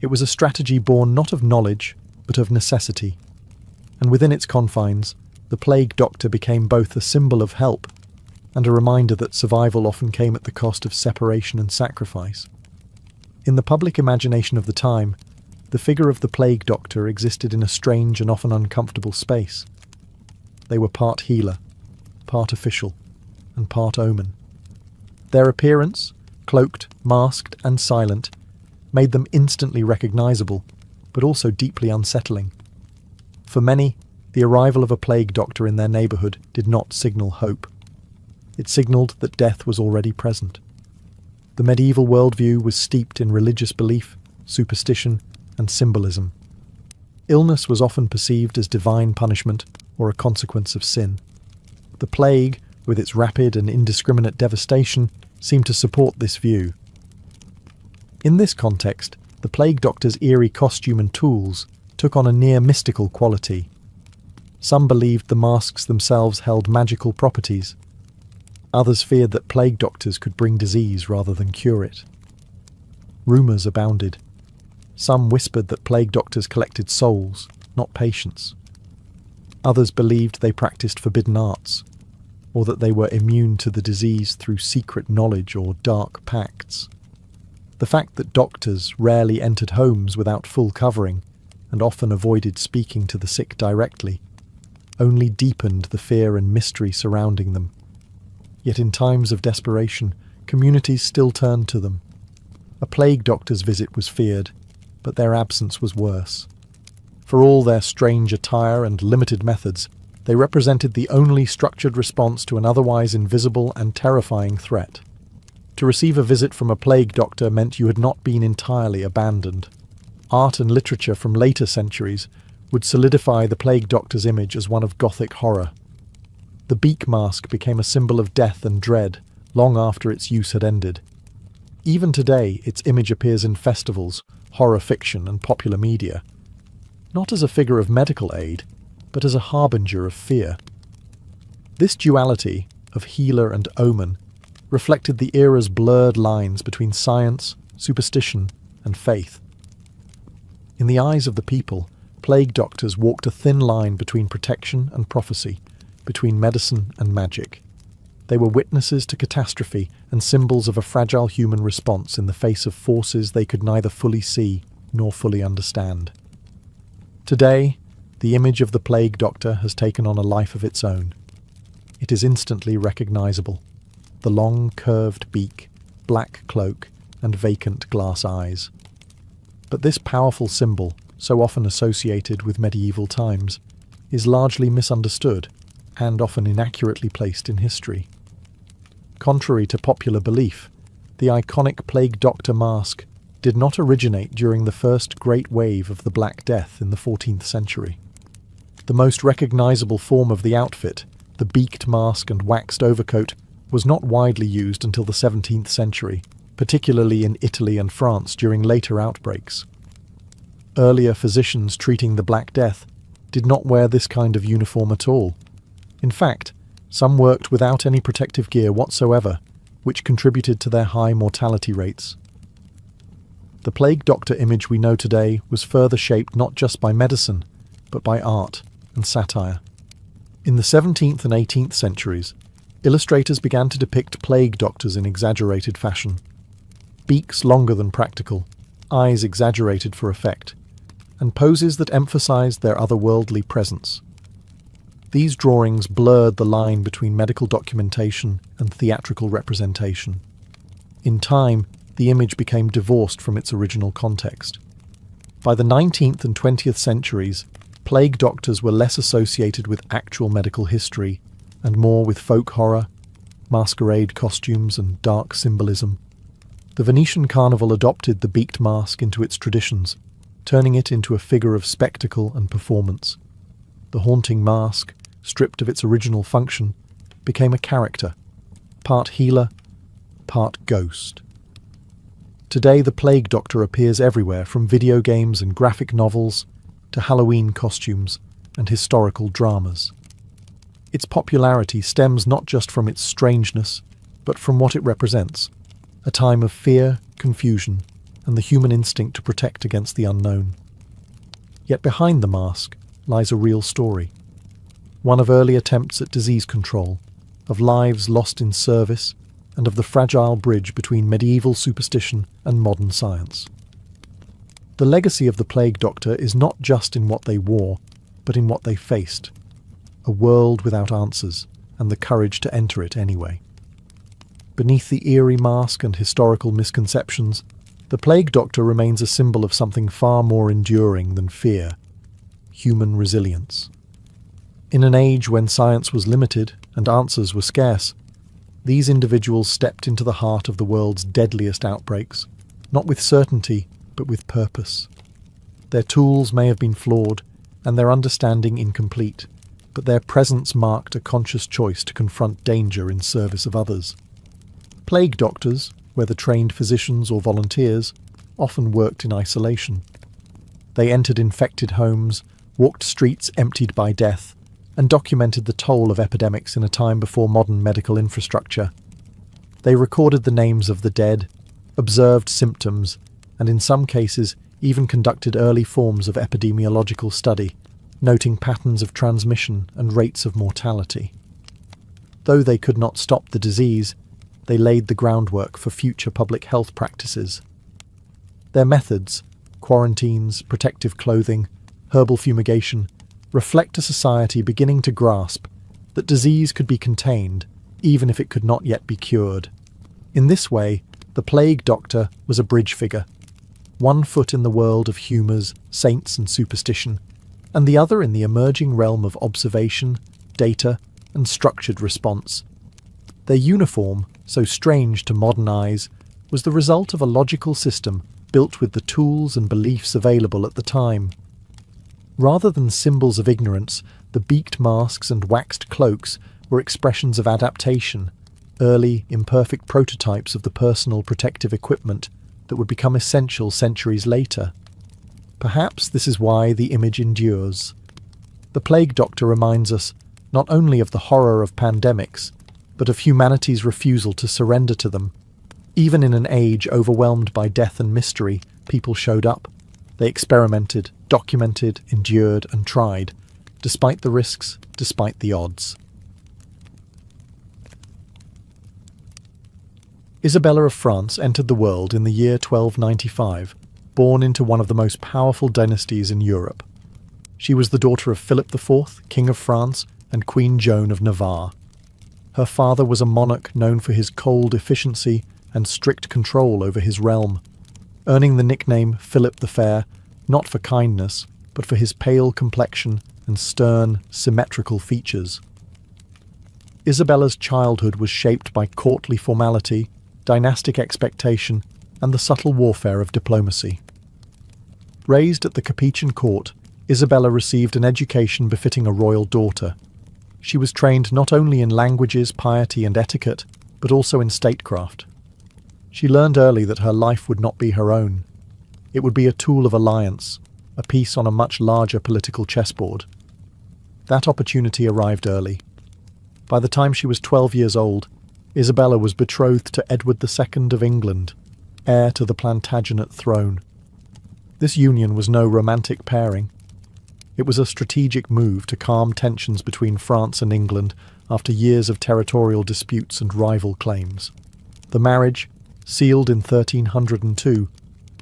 It was a strategy born not of knowledge, but of necessity. And within its confines, the plague doctor became both a symbol of help and a reminder that survival often came at the cost of separation and sacrifice. In the public imagination of the time, the figure of the plague doctor existed in a strange and often uncomfortable space. They were part healer, part official, and part omen. Their appearance, cloaked, masked, and silent, made them instantly recognizable, but also deeply unsettling. For many, the arrival of a plague doctor in their neighborhood did not signal hope. It signaled that death was already present. The medieval worldview was steeped in religious belief, superstition, and symbolism. Illness was often perceived as divine punishment or a consequence of sin. The plague, with its rapid and indiscriminate devastation, seemed to support this view. In this context, the plague doctor's eerie costume and tools took on a near mystical quality. Some believed the masks themselves held magical properties. Others feared that plague doctors could bring disease rather than cure it. Rumours abounded. Some whispered that plague doctors collected souls, not patients. Others believed they practiced forbidden arts, or that they were immune to the disease through secret knowledge or dark pacts. The fact that doctors rarely entered homes without full covering and often avoided speaking to the sick directly only deepened the fear and mystery surrounding them. Yet in times of desperation, communities still turned to them. A plague doctor's visit was feared, but their absence was worse. For all their strange attire and limited methods, they represented the only structured response to an otherwise invisible and terrifying threat. To receive a visit from a plague doctor meant you had not been entirely abandoned. Art and literature from later centuries would solidify the plague doctor's image as one of Gothic horror. The beak mask became a symbol of death and dread long after its use had ended. Even today, its image appears in festivals, horror fiction, and popular media, not as a figure of medical aid, but as a harbinger of fear. This duality of healer and omen reflected the era's blurred lines between science, superstition, and faith. In the eyes of the people, plague doctors walked a thin line between protection and prophecy, between medicine and magic. They were witnesses to catastrophe and symbols of a fragile human response in the face of forces they could neither fully see nor fully understand. Today, the image of the plague doctor has taken on a life of its own. It is instantly recognizable. The long, curved beak, black cloak, and vacant glass eyes. But this powerful symbol, so often associated with medieval times, is largely misunderstood and often inaccurately placed in history. Contrary to popular belief, the iconic plague doctor mask did not originate during the first great wave of the Black Death in the 14th century. The most recognizable form of the outfit, the beaked mask and waxed overcoat, was not widely used until the 17th century, particularly in Italy and France during later outbreaks. Earlier physicians treating the Black Death did not wear this kind of uniform at all. In fact, some worked without any protective gear whatsoever, which contributed to their high mortality rates. The plague doctor image we know today was further shaped not just by medicine, but by art and satire. In the 17th and 18th centuries, illustrators began to depict plague doctors in exaggerated fashion. Beaks longer than practical, eyes exaggerated for effect, and poses that emphasized their otherworldly presence. These drawings blurred the line between medical documentation and theatrical representation. In time, the image became divorced from its original context. By the 19th and 20th centuries, plague doctors were less associated with actual medical history and more with folk horror, masquerade costumes, and dark symbolism. The Venetian carnival adopted the beaked mask into its traditions, turning it into a figure of spectacle and performance. The haunting mask, stripped of its original function, became a character, part healer, part ghost. Today, the plague doctor appears everywhere, from video games and graphic novels to Halloween costumes and historical dramas. Its popularity stems not just from its strangeness, but from what it represents: a time of fear, confusion, and the human instinct to protect against the unknown. Yet behind the mask lies a real story, one of early attempts at disease control, of lives lost in service, and of the fragile bridge between medieval superstition and modern science. The legacy of the plague doctor is not just in what they wore, but in what they faced: a world without answers, and the courage to enter it anyway. Beneath the eerie mask and historical misconceptions, the plague doctor remains a symbol of something far more enduring than fear: human resilience. In an age when science was limited and answers were scarce, these individuals stepped into the heart of the world's deadliest outbreaks, not with certainty, but with purpose. Their tools may have been flawed, and their understanding incomplete, but their presence marked a conscious choice to confront danger in service of others. Plague doctors, whether trained physicians or volunteers, often worked in isolation. They entered infected homes, walked streets emptied by death, and documented the toll of epidemics in a time before modern medical infrastructure. They recorded the names of the dead, observed symptoms, and in some cases even conducted early forms of epidemiological study, noting patterns of transmission and rates of mortality. Though they could not stop the disease, they laid the groundwork for future public health practices. Their methods, quarantines, protective clothing, herbal fumigation, reflect a society beginning to grasp that disease could be contained even if it could not yet be cured. In this way, the plague doctor was a bridge figure, one foot in the world of humours, saints and superstition, and the other in the emerging realm of observation, data, and structured response. Their uniform, so strange to modern eyes, was the result of a logical system built with the tools and beliefs available at the time. Rather than symbols of ignorance, the beaked masks and waxed cloaks were expressions of adaptation, early, imperfect prototypes of the personal protective equipment that would become essential centuries later. Perhaps this is why the image endures. The plague doctor reminds us not only of the horror of pandemics, but of humanity's refusal to surrender to them. Even in an age overwhelmed by death and mystery, people showed up. They experimented, documented, endured, and tried, despite the risks, despite the odds. Isabella of France entered the world in the year 1295, born into one of the most powerful dynasties in Europe. She was the daughter of Philip IV, King of France, and Queen Joan of Navarre. Her father was a monarch known for his cold efficiency and strict control over his realm, earning the nickname Philip the Fair, not for kindness, but for his pale complexion and stern, symmetrical features. Isabella's childhood was shaped by courtly formality, dynastic expectation, and the subtle warfare of diplomacy. Raised at the Capuchin court, Isabella received an education befitting a royal daughter. She was trained not only in languages, piety, and etiquette, but also in statecraft. She learned early that her life would not be her own. It would be a tool of alliance, a piece on a much larger political chessboard. That opportunity arrived early. By the time she was 12 years old, Isabella was betrothed to Edward II of England, heir to the Plantagenet throne. This union was no romantic pairing. It was a strategic move to calm tensions between France and England after years of territorial disputes and rival claims. The marriage, sealed in 1302,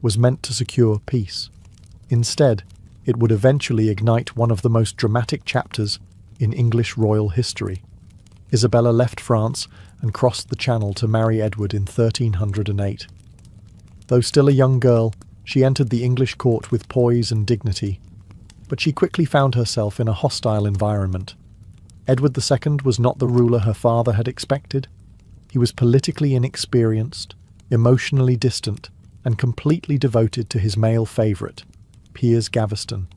was meant to secure peace. Instead, it would eventually ignite one of the most dramatic chapters in English royal history. Isabella left France and crossed the Channel to marry Edward in 1308. Though still a young girl, she entered the English court with poise and dignity, but she quickly found herself in a hostile environment. Edward II was not the ruler her father had expected. He was politically inexperienced, emotionally distant, and completely devoted to his male favourite, Piers Gaveston.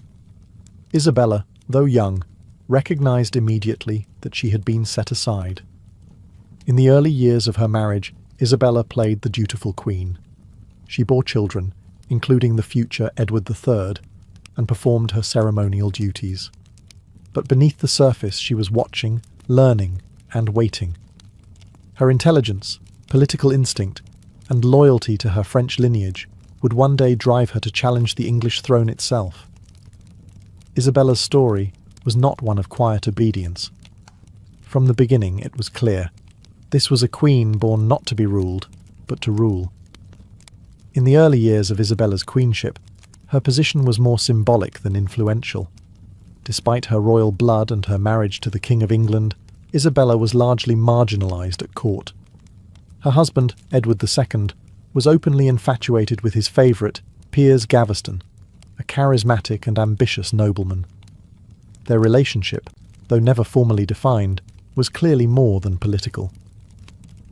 Isabella, though young, recognised immediately that she had been set aside. In the early years of her marriage, Isabella played the dutiful queen. She bore children, including the future Edward III, and performed her ceremonial duties. But beneath the surface she was watching, learning, and waiting. Her intelligence, political instinct, and loyalty to her French lineage would one day drive her to challenge the English throne itself. Isabella's story was not one of quiet obedience. From the beginning it was clear. This was a queen born not to be ruled, but to rule. In the early years of Isabella's queenship, her position was more symbolic than influential. Despite her royal blood and her marriage to the King of England, Isabella was largely marginalised at court. Her husband, Edward II, was openly infatuated with his favourite, Piers Gaveston, a charismatic and ambitious nobleman. Their relationship, though never formally defined, was clearly more than political.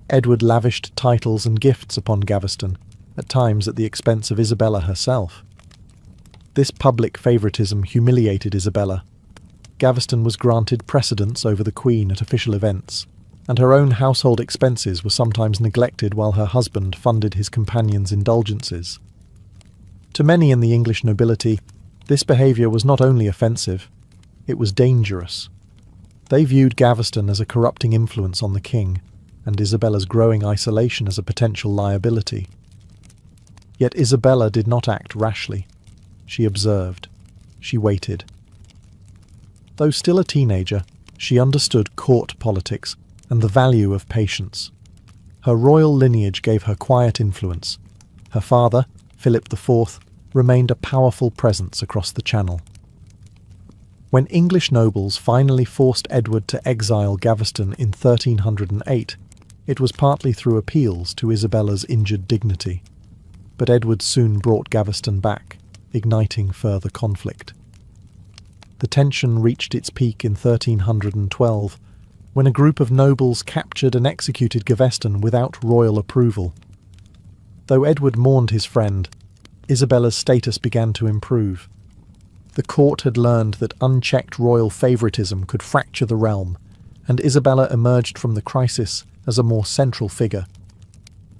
Edward lavished titles and gifts upon Gaveston, at times at the expense of Isabella herself. This public favouritism humiliated Isabella. Gaveston was granted precedence over the Queen at official events, and her own household expenses were sometimes neglected while her husband funded his companion's indulgences. To many in the English nobility, this behaviour was not only offensive, it was dangerous. They viewed Gaveston as a corrupting influence on the king, and Isabella's growing isolation as a potential liability. Yet Isabella did not act rashly. She observed. She waited. Though still a teenager, she understood court politics and the value of patience. Her royal lineage gave her quiet influence. Her father, Philip IV, remained a powerful presence across the Channel. When English nobles finally forced Edward to exile Gaveston in 1308, it was partly through appeals to Isabella's injured dignity. But Edward soon brought Gaveston back, igniting further conflict. The tension reached its peak in 1312, when a group of nobles captured and executed Gaveston without royal approval. Though Edward mourned his friend, Isabella's status began to improve. The court had learned that unchecked royal favouritism could fracture the realm, and Isabella emerged from the crisis as a more central figure.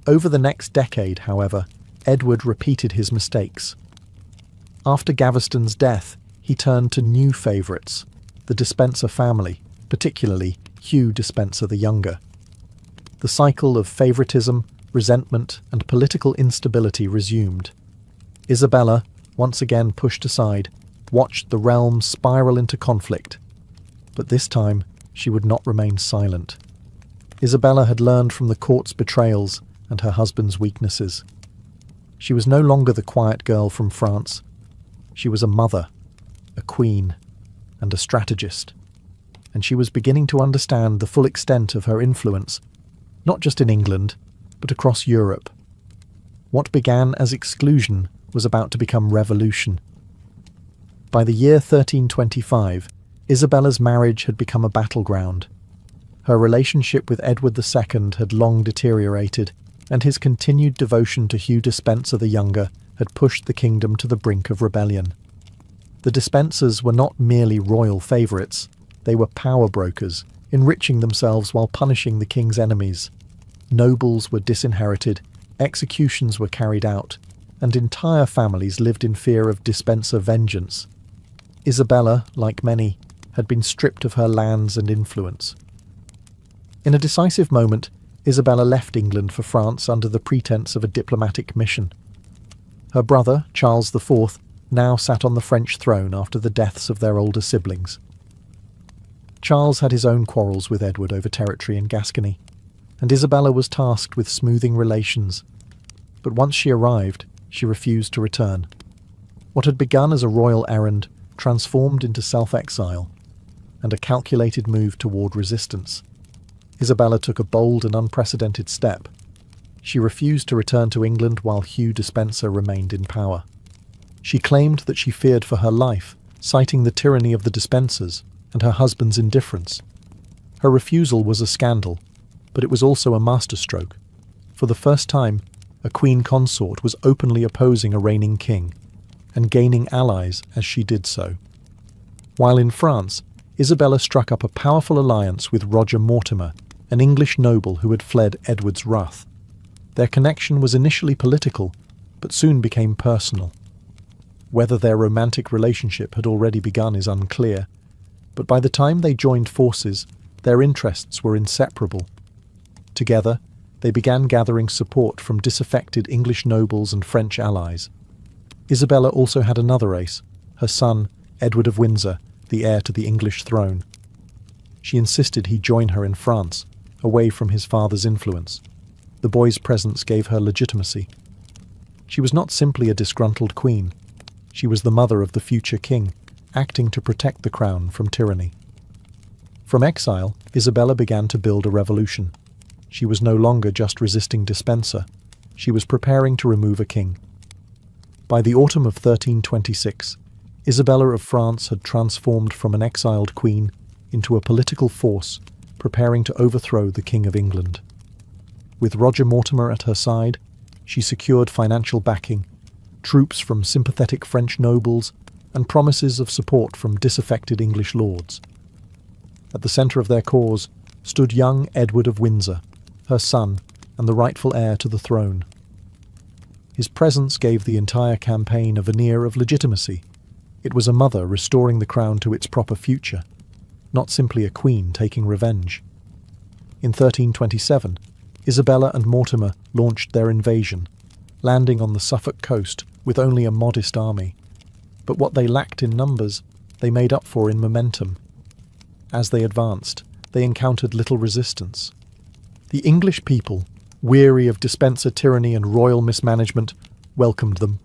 Over the next decade, however, Edward repeated his mistakes. After Gaveston's death, he turned to new favourites, the Despencer family, particularly Hugh Despencer the Younger. The cycle of favouritism, resentment, and political instability resumed. Isabella, once again pushed aside, watched the realm spiral into conflict. But this time, she would not remain silent. Isabella had learned from the court's betrayals and her husband's weaknesses. She was no longer the quiet girl from France. She was a mother, a queen, and a strategist. And she was beginning to understand the full extent of her influence, not just in England, but across Europe. What began as exclusion was about to become revolution. By the year 1325, Isabella's marriage had become a battleground. Her relationship with Edward II had long deteriorated, and his continued devotion to Hugh Despencer the Younger had pushed the kingdom to the brink of rebellion. The Despensers were not merely royal favourites, they were power brokers, enriching themselves while punishing the king's enemies. Nobles were disinherited, executions were carried out, and entire families lived in fear of Despencer vengeance. Isabella, like many, had been stripped of her lands and influence. In a decisive moment, Isabella left England for France under the pretense of a diplomatic mission. Her brother, Charles IV, now sat on the French throne after the deaths of their older siblings. Charles had his own quarrels with Edward over territory in Gascony, and Isabella was tasked with smoothing relations. But once she arrived, she refused to return. What had begun as a royal errand transformed into self-exile. and a calculated move toward resistance. Isabella took a bold and unprecedented step. She refused to return to England while Hugh Despenser remained in power. She claimed that she feared for her life, citing the tyranny of the Despensers and her husband's indifference. Her refusal was a scandal, but it was also a masterstroke. For the first time, a queen consort was openly opposing a reigning king, and gaining allies as she did so. While in France, Isabella struck up a powerful alliance with Roger Mortimer, an English noble who had fled Edward's wrath. Their connection was initially political, but soon became personal. Whether their romantic relationship had already begun is unclear, but by the time they joined forces, their interests were inseparable. Together, they began gathering support from disaffected English nobles and French allies. Isabella also had another ace, her son, Edward of Windsor, the heir to the English throne. She insisted he join her in France, away from his father's influence. The boy's presence gave her legitimacy. She was not simply a disgruntled queen. She was the mother of the future king, acting to protect the crown from tyranny. From exile, Isabella began to build a revolution. She was no longer just resisting Despenser. She was preparing to remove a king. By the autumn of 1326, Isabella of France had transformed from an exiled queen into a political force, preparing to overthrow the King of England. With Roger Mortimer at her side, she secured financial backing, troops from sympathetic French nobles, and promises of support from disaffected English lords. At the centre of their cause stood young Edward of Windsor, her son, and the rightful heir to the throne. His presence gave the entire campaign a veneer of legitimacy. It was a mother restoring the crown to its proper future, not simply a queen taking revenge. In 1327, Isabella and Mortimer launched their invasion, landing on the Suffolk coast with only a modest army. But what they lacked in numbers, they made up for in momentum. As they advanced, they encountered little resistance. The English people, weary of Despenser tyranny and royal mismanagement, welcomed them.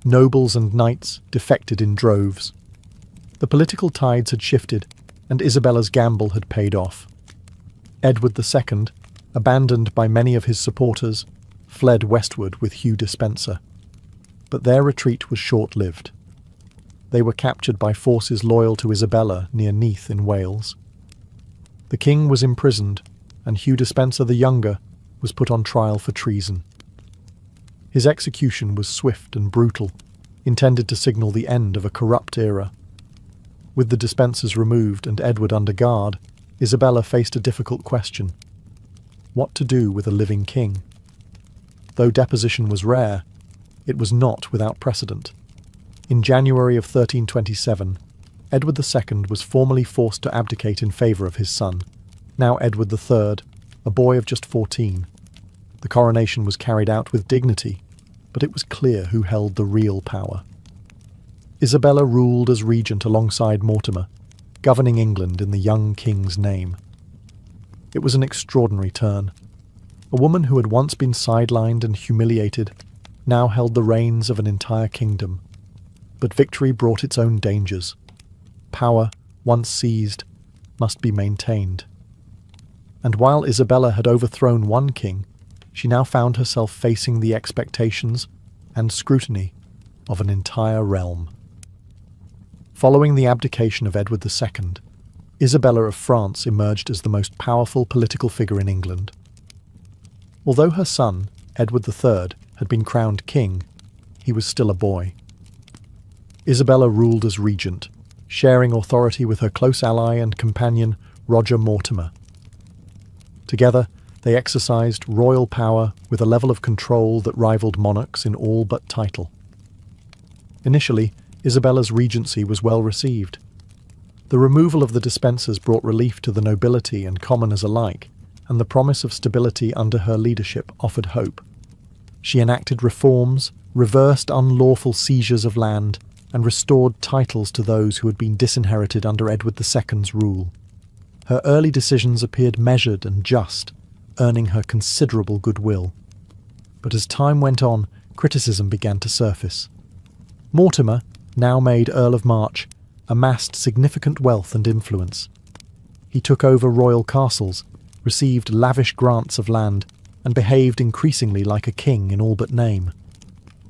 Nobles and knights defected in droves. The political tides had shifted, and Isabella's gamble had paid off. Edward II, abandoned by many of his supporters, fled westward with Hugh Despenser. But their retreat was short-lived. They were captured by forces loyal to Isabella near Neath in Wales. The king was imprisoned, and Hugh Despenser the Younger was put on trial for treason. His execution was swift and brutal, intended to signal the end of a corrupt era. With the Despensers removed and Edward under guard, Isabella faced a difficult question: what to do with a living king? Though deposition was rare, it was not without precedent. In January of 1327, Edward II was formally forced to abdicate in favour of his son, now Edward III, a boy of just 14. The coronation was carried out with dignity, but it was clear who held the real power. Isabella ruled as regent alongside Mortimer, governing England in the young king's name. It was an extraordinary turn. A woman who had once been sidelined and humiliated now held the reins of an entire kingdom. But victory brought its own dangers. Power, once seized, must be maintained. And while Isabella had overthrown one king, she now found herself facing the expectations and scrutiny of an entire realm. Following the abdication of Edward II, Isabella of France emerged as the most powerful political figure in England. Although her son, Edward III, had been crowned king, he was still a boy. Isabella ruled as regent, sharing authority with her close ally and companion, Roger Mortimer. Together, they exercised royal power with a level of control that rivaled monarchs in all but title. Initially, Isabella's regency was well received. The removal of the Despensers brought relief to the nobility and commoners alike, and the promise of stability under her leadership offered hope. She enacted reforms, reversed unlawful seizures of land, and restored titles to those who had been disinherited under Edward II's rule. Her early decisions appeared measured and just, earning her considerable goodwill. But as time went on, criticism began to surface. Mortimer, now made Earl of March, amassed significant wealth and influence. He took over royal castles, received lavish grants of land, and behaved increasingly like a king in all but name.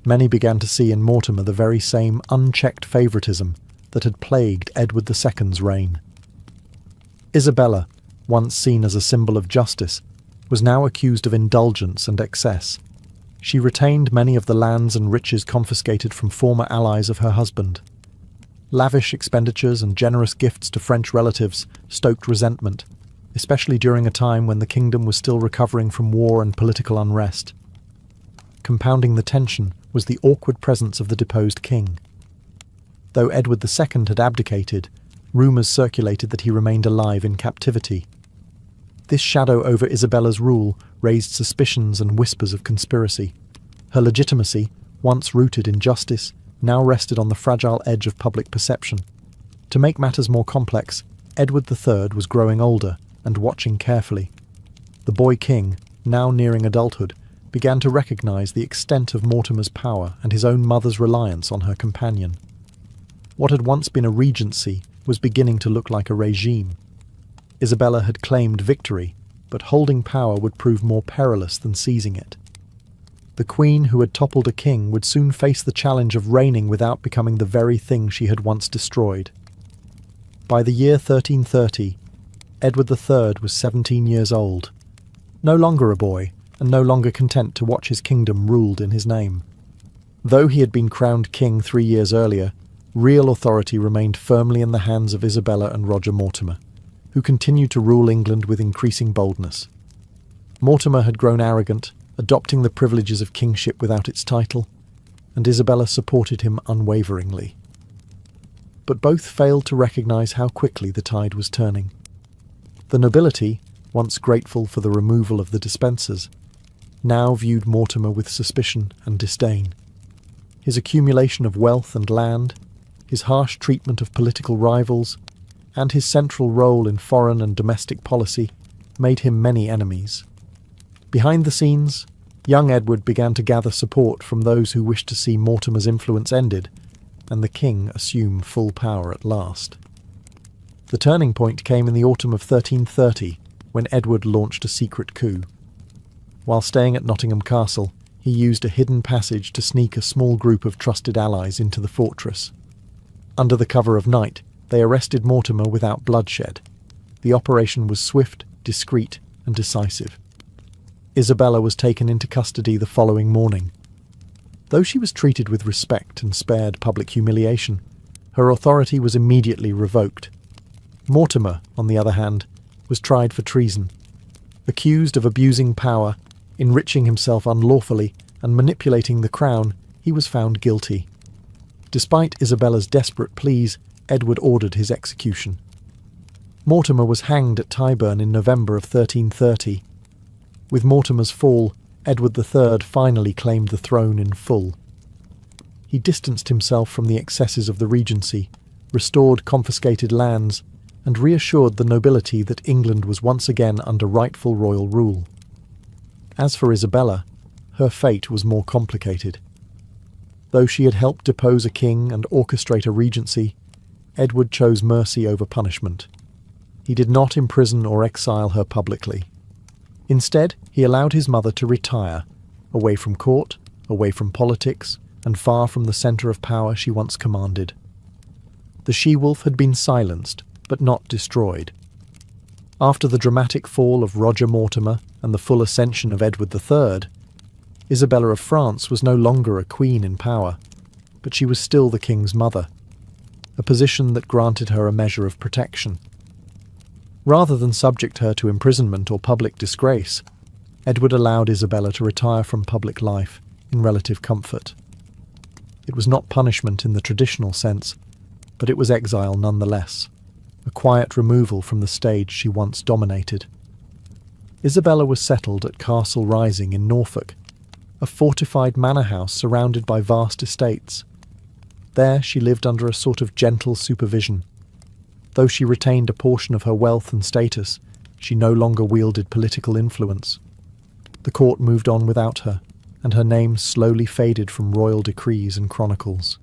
Many began to see in Mortimer the very same unchecked favouritism that had plagued Edward II's reign. Isabella, once seen as a symbol of justice, was now accused of indulgence and excess. She retained many of the lands and riches confiscated from former allies of her husband. Lavish expenditures and generous gifts to French relatives stoked resentment, especially during a time when the kingdom was still recovering from war and political unrest. Compounding the tension was the awkward presence of the deposed king. Though Edward II had abdicated, rumours circulated that he remained alive in captivity. This shadow over Isabella's rule raised suspicions and whispers of conspiracy. Her legitimacy, once rooted in justice, now rested on the fragile edge of public perception. To make matters more complex, Edward III was growing older and watching carefully. The boy king, now nearing adulthood, began to recognise the extent of Mortimer's power and his own mother's reliance on her companion. What had once been a regency was beginning to look like a regime. Isabella had claimed victory, but holding power would prove more perilous than seizing it. The queen who had toppled a king would soon face the challenge of reigning without becoming the very thing she had once destroyed. By the year 1330, Edward III was 17 years old, no longer a boy, and no longer content to watch his kingdom ruled in his name. Though he had been crowned king 3 years earlier, real authority remained firmly in the hands of Isabella and Roger Mortimer, who continued to rule England with increasing boldness. Mortimer had grown arrogant, adopting the privileges of kingship without its title, and Isabella supported him unwaveringly. But both failed to recognise how quickly the tide was turning. The nobility, once grateful for the removal of the dispensers, now viewed Mortimer with suspicion and disdain. His accumulation of wealth and land, his harsh treatment of political rivals, and his central role in foreign and domestic policy made him many enemies. Behind the scenes, young Edward began to gather support from those who wished to see Mortimer's influence ended, and the king assume full power at last. The turning point came in the autumn of 1330, when Edward launched a secret coup. While staying at Nottingham Castle, he used a hidden passage to sneak a small group of trusted allies into the fortress. Under the cover of night, they arrested Mortimer without bloodshed. The operation was swift, discreet, and decisive. Isabella was taken into custody the following morning. Though she was treated with respect and spared public humiliation, her authority was immediately revoked. Mortimer, on the other hand, was tried for treason. Accused of abusing power, enriching himself unlawfully, and manipulating the crown, he was found guilty. Despite Isabella's desperate pleas, Edward ordered his execution. Mortimer was hanged at Tyburn in November of 1330. With Mortimer's fall, Edward III finally claimed the throne in full. He distanced himself from the excesses of the regency, restored confiscated lands, and reassured the nobility that England was once again under rightful royal rule. As for Isabella, her fate was more complicated. Though she had helped depose a king and orchestrate a regency, Edward chose mercy over punishment. He did not imprison or exile her publicly. Instead, he allowed his mother to retire, away from court, away from politics, and far from the centre of power she once commanded. The she-wolf had been silenced, but not destroyed. After the dramatic fall of Roger Mortimer and the full ascension of Edward III, Isabella of France was no longer a queen in power, but she was still the king's mother, a position that granted her a measure of protection. Rather than subject her to imprisonment or public disgrace, Edward allowed Isabella to retire from public life in relative comfort. It was not punishment in the traditional sense, but it was exile nonetheless, a quiet removal from the stage she once dominated. Isabella was settled at Castle Rising in Norfolk, a fortified manor house surrounded by vast estates. There she lived under a sort of gentle supervision. Though she retained a portion of her wealth and status, she no longer wielded political influence. The court moved on without her, and her name slowly faded from royal decrees and chronicles.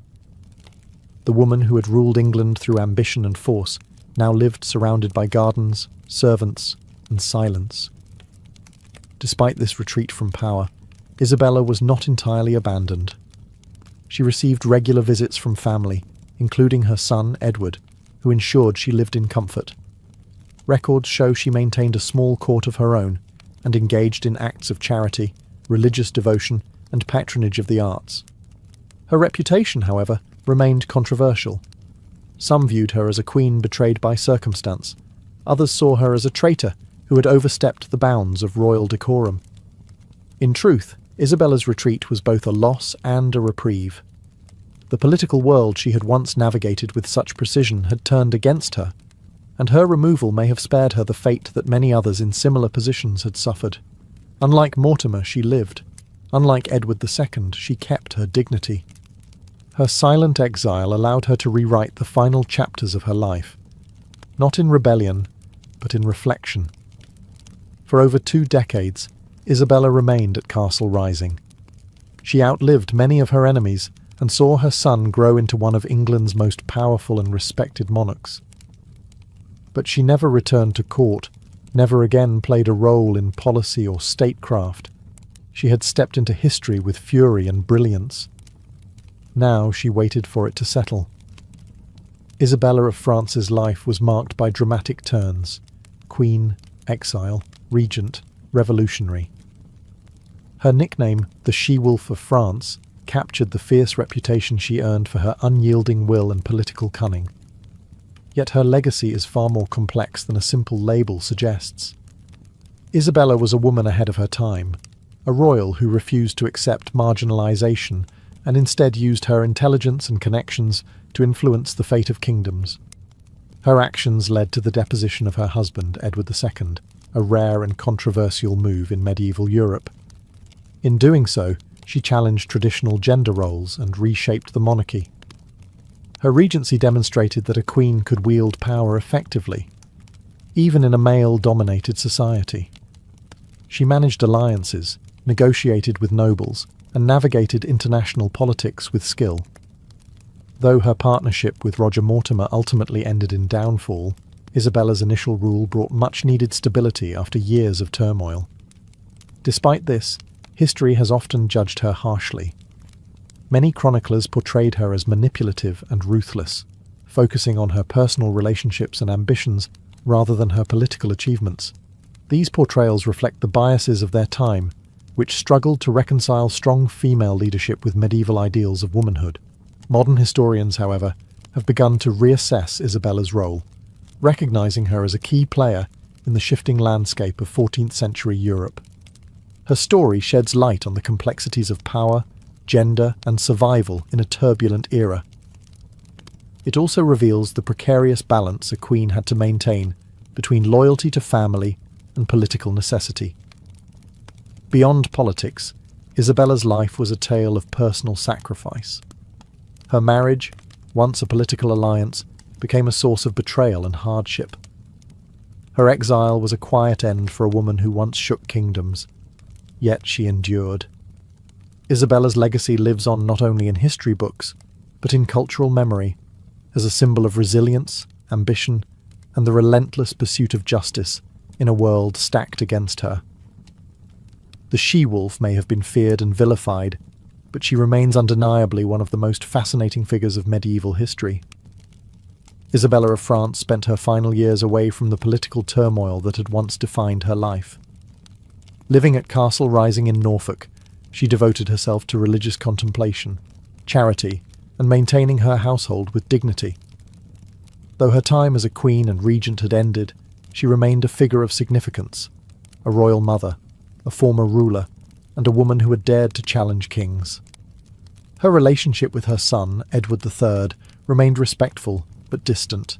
the woman who had ruled England through ambition and force, now lived surrounded by gardens, servants, and silence. Despite this retreat from power, Isabella was not entirely abandoned. She received regular visits from family, including her son Edward, who ensured she lived in comfort. Records show she maintained a small court of her own and engaged in acts of charity, religious devotion, and patronage of the arts. Her reputation, however, remained controversial. Some viewed her as a queen betrayed by circumstance. Others saw her as a traitor who had overstepped the bounds of royal decorum. In truth, Isabella's retreat was both a loss and a reprieve. The political world she had once navigated with such precision had turned against her, and her removal may have spared her the fate that many others in similar positions had suffered. Unlike Mortimer, she lived. Unlike Edward II, she kept her dignity. Her silent exile allowed her to rewrite the final chapters of her life, not in rebellion, but in reflection. For over 2 decades, Isabella remained at Castle Rising. She outlived many of her enemies and saw her son grow into one of England's most powerful and respected monarchs. But she never returned to court, never again played a role in policy or statecraft. She had stepped into history with fury and brilliance. Now she waited for it to settle. Isabella of France's life was marked by dramatic turns: queen, exile, regent, revolutionary. Her nickname, the She-Wolf of France, captured the fierce reputation she earned for her unyielding will and political cunning. Yet her legacy is far more complex than a simple label suggests. Isabella was a woman ahead of her time, a royal who refused to accept marginalization and instead used her intelligence and connections to influence the fate of kingdoms. Her actions led to the deposition of her husband, Edward II, a rare and controversial move in medieval Europe. In doing so, she challenged traditional gender roles and reshaped the monarchy. Her regency demonstrated that a queen could wield power effectively, even in a male-dominated society. She managed alliances, negotiated with nobles, and navigated international politics with skill. Though her partnership with Roger Mortimer ultimately ended in downfall, Isabella's initial rule brought much-needed stability after years of turmoil. Despite this, history has often judged her harshly. Many chroniclers portrayed her as manipulative and ruthless, focusing on her personal relationships and ambitions rather than her political achievements. These portrayals reflect the biases of their time, which struggled to reconcile strong female leadership with medieval ideals of womanhood. Modern historians, however, have begun to reassess Isabella's role, recognizing her as a key player in the shifting landscape of 14th century Europe. Her story sheds light on the complexities of power, gender, and survival in a turbulent era. It also reveals the precarious balance a queen had to maintain between loyalty to family and political necessity. Beyond politics, Isabella's life was a tale of personal sacrifice. Her marriage, once a political alliance, became a source of betrayal and hardship. Her exile was a quiet end for a woman who once shook kingdoms, yet she endured. Isabella's legacy lives on not only in history books, but in cultural memory, as a symbol of resilience, ambition, and the relentless pursuit of justice in a world stacked against her. The she-wolf may have been feared and vilified, but she remains undeniably one of the most fascinating figures of medieval history. Isabella of France spent her final years away from the political turmoil that had once defined her life. Living at Castle Rising in Norfolk, she devoted herself to religious contemplation, charity, and maintaining her household with dignity. Though her time as a queen and regent had ended, she remained a figure of significance, a royal mother, a former ruler, and a woman who had dared to challenge kings. Her relationship with her son, Edward III, remained respectful but distant.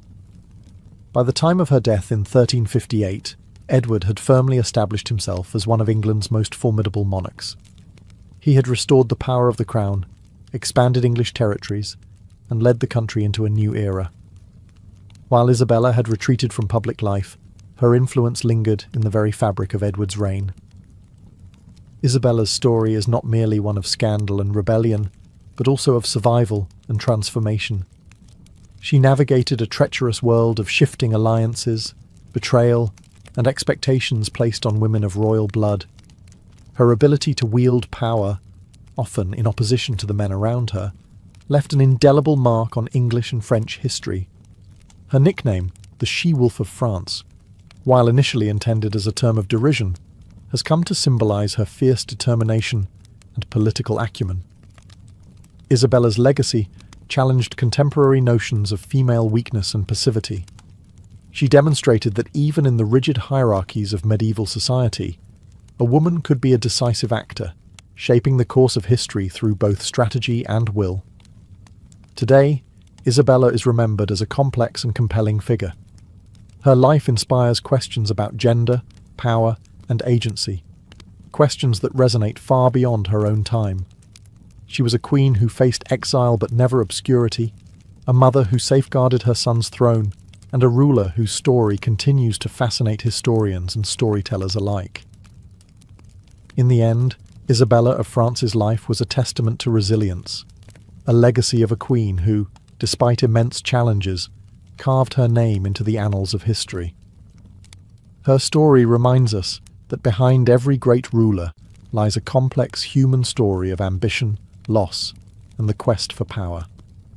By the time of her death in 1358, Edward had firmly established himself as one of England's most formidable monarchs. He had restored the power of the crown, expanded English territories, and led the country into a new era. While Isabella had retreated from public life, her influence lingered in the very fabric of Edward's reign. Isabella's story is not merely one of scandal and rebellion, but also of survival and transformation. She navigated a treacherous world of shifting alliances, betrayal, and expectations placed on women of royal blood. Her ability to wield power, often in opposition to the men around her, left an indelible mark on English and French history. Her nickname, the She-Wolf of France, while initially intended as a term of derision, has come to symbolize her fierce determination and political acumen. Isabella's legacy challenged contemporary notions of female weakness and passivity. She demonstrated that even in the rigid hierarchies of medieval society, a woman could be a decisive actor, shaping the course of history through both strategy and will. Today, Isabella is remembered as a complex and compelling figure. Her life inspires questions about gender, power, and agency, questions that resonate far beyond her own time. She was a queen who faced exile but never obscurity, a mother who safeguarded her son's throne, and a ruler whose story continues to fascinate historians and storytellers alike. In the end, Isabella of France's life was a testament to resilience, a legacy of a queen who, despite immense challenges, carved her name into the annals of history. Her story reminds us that behind every great ruler lies a complex human story of ambition, loss, and the quest for power.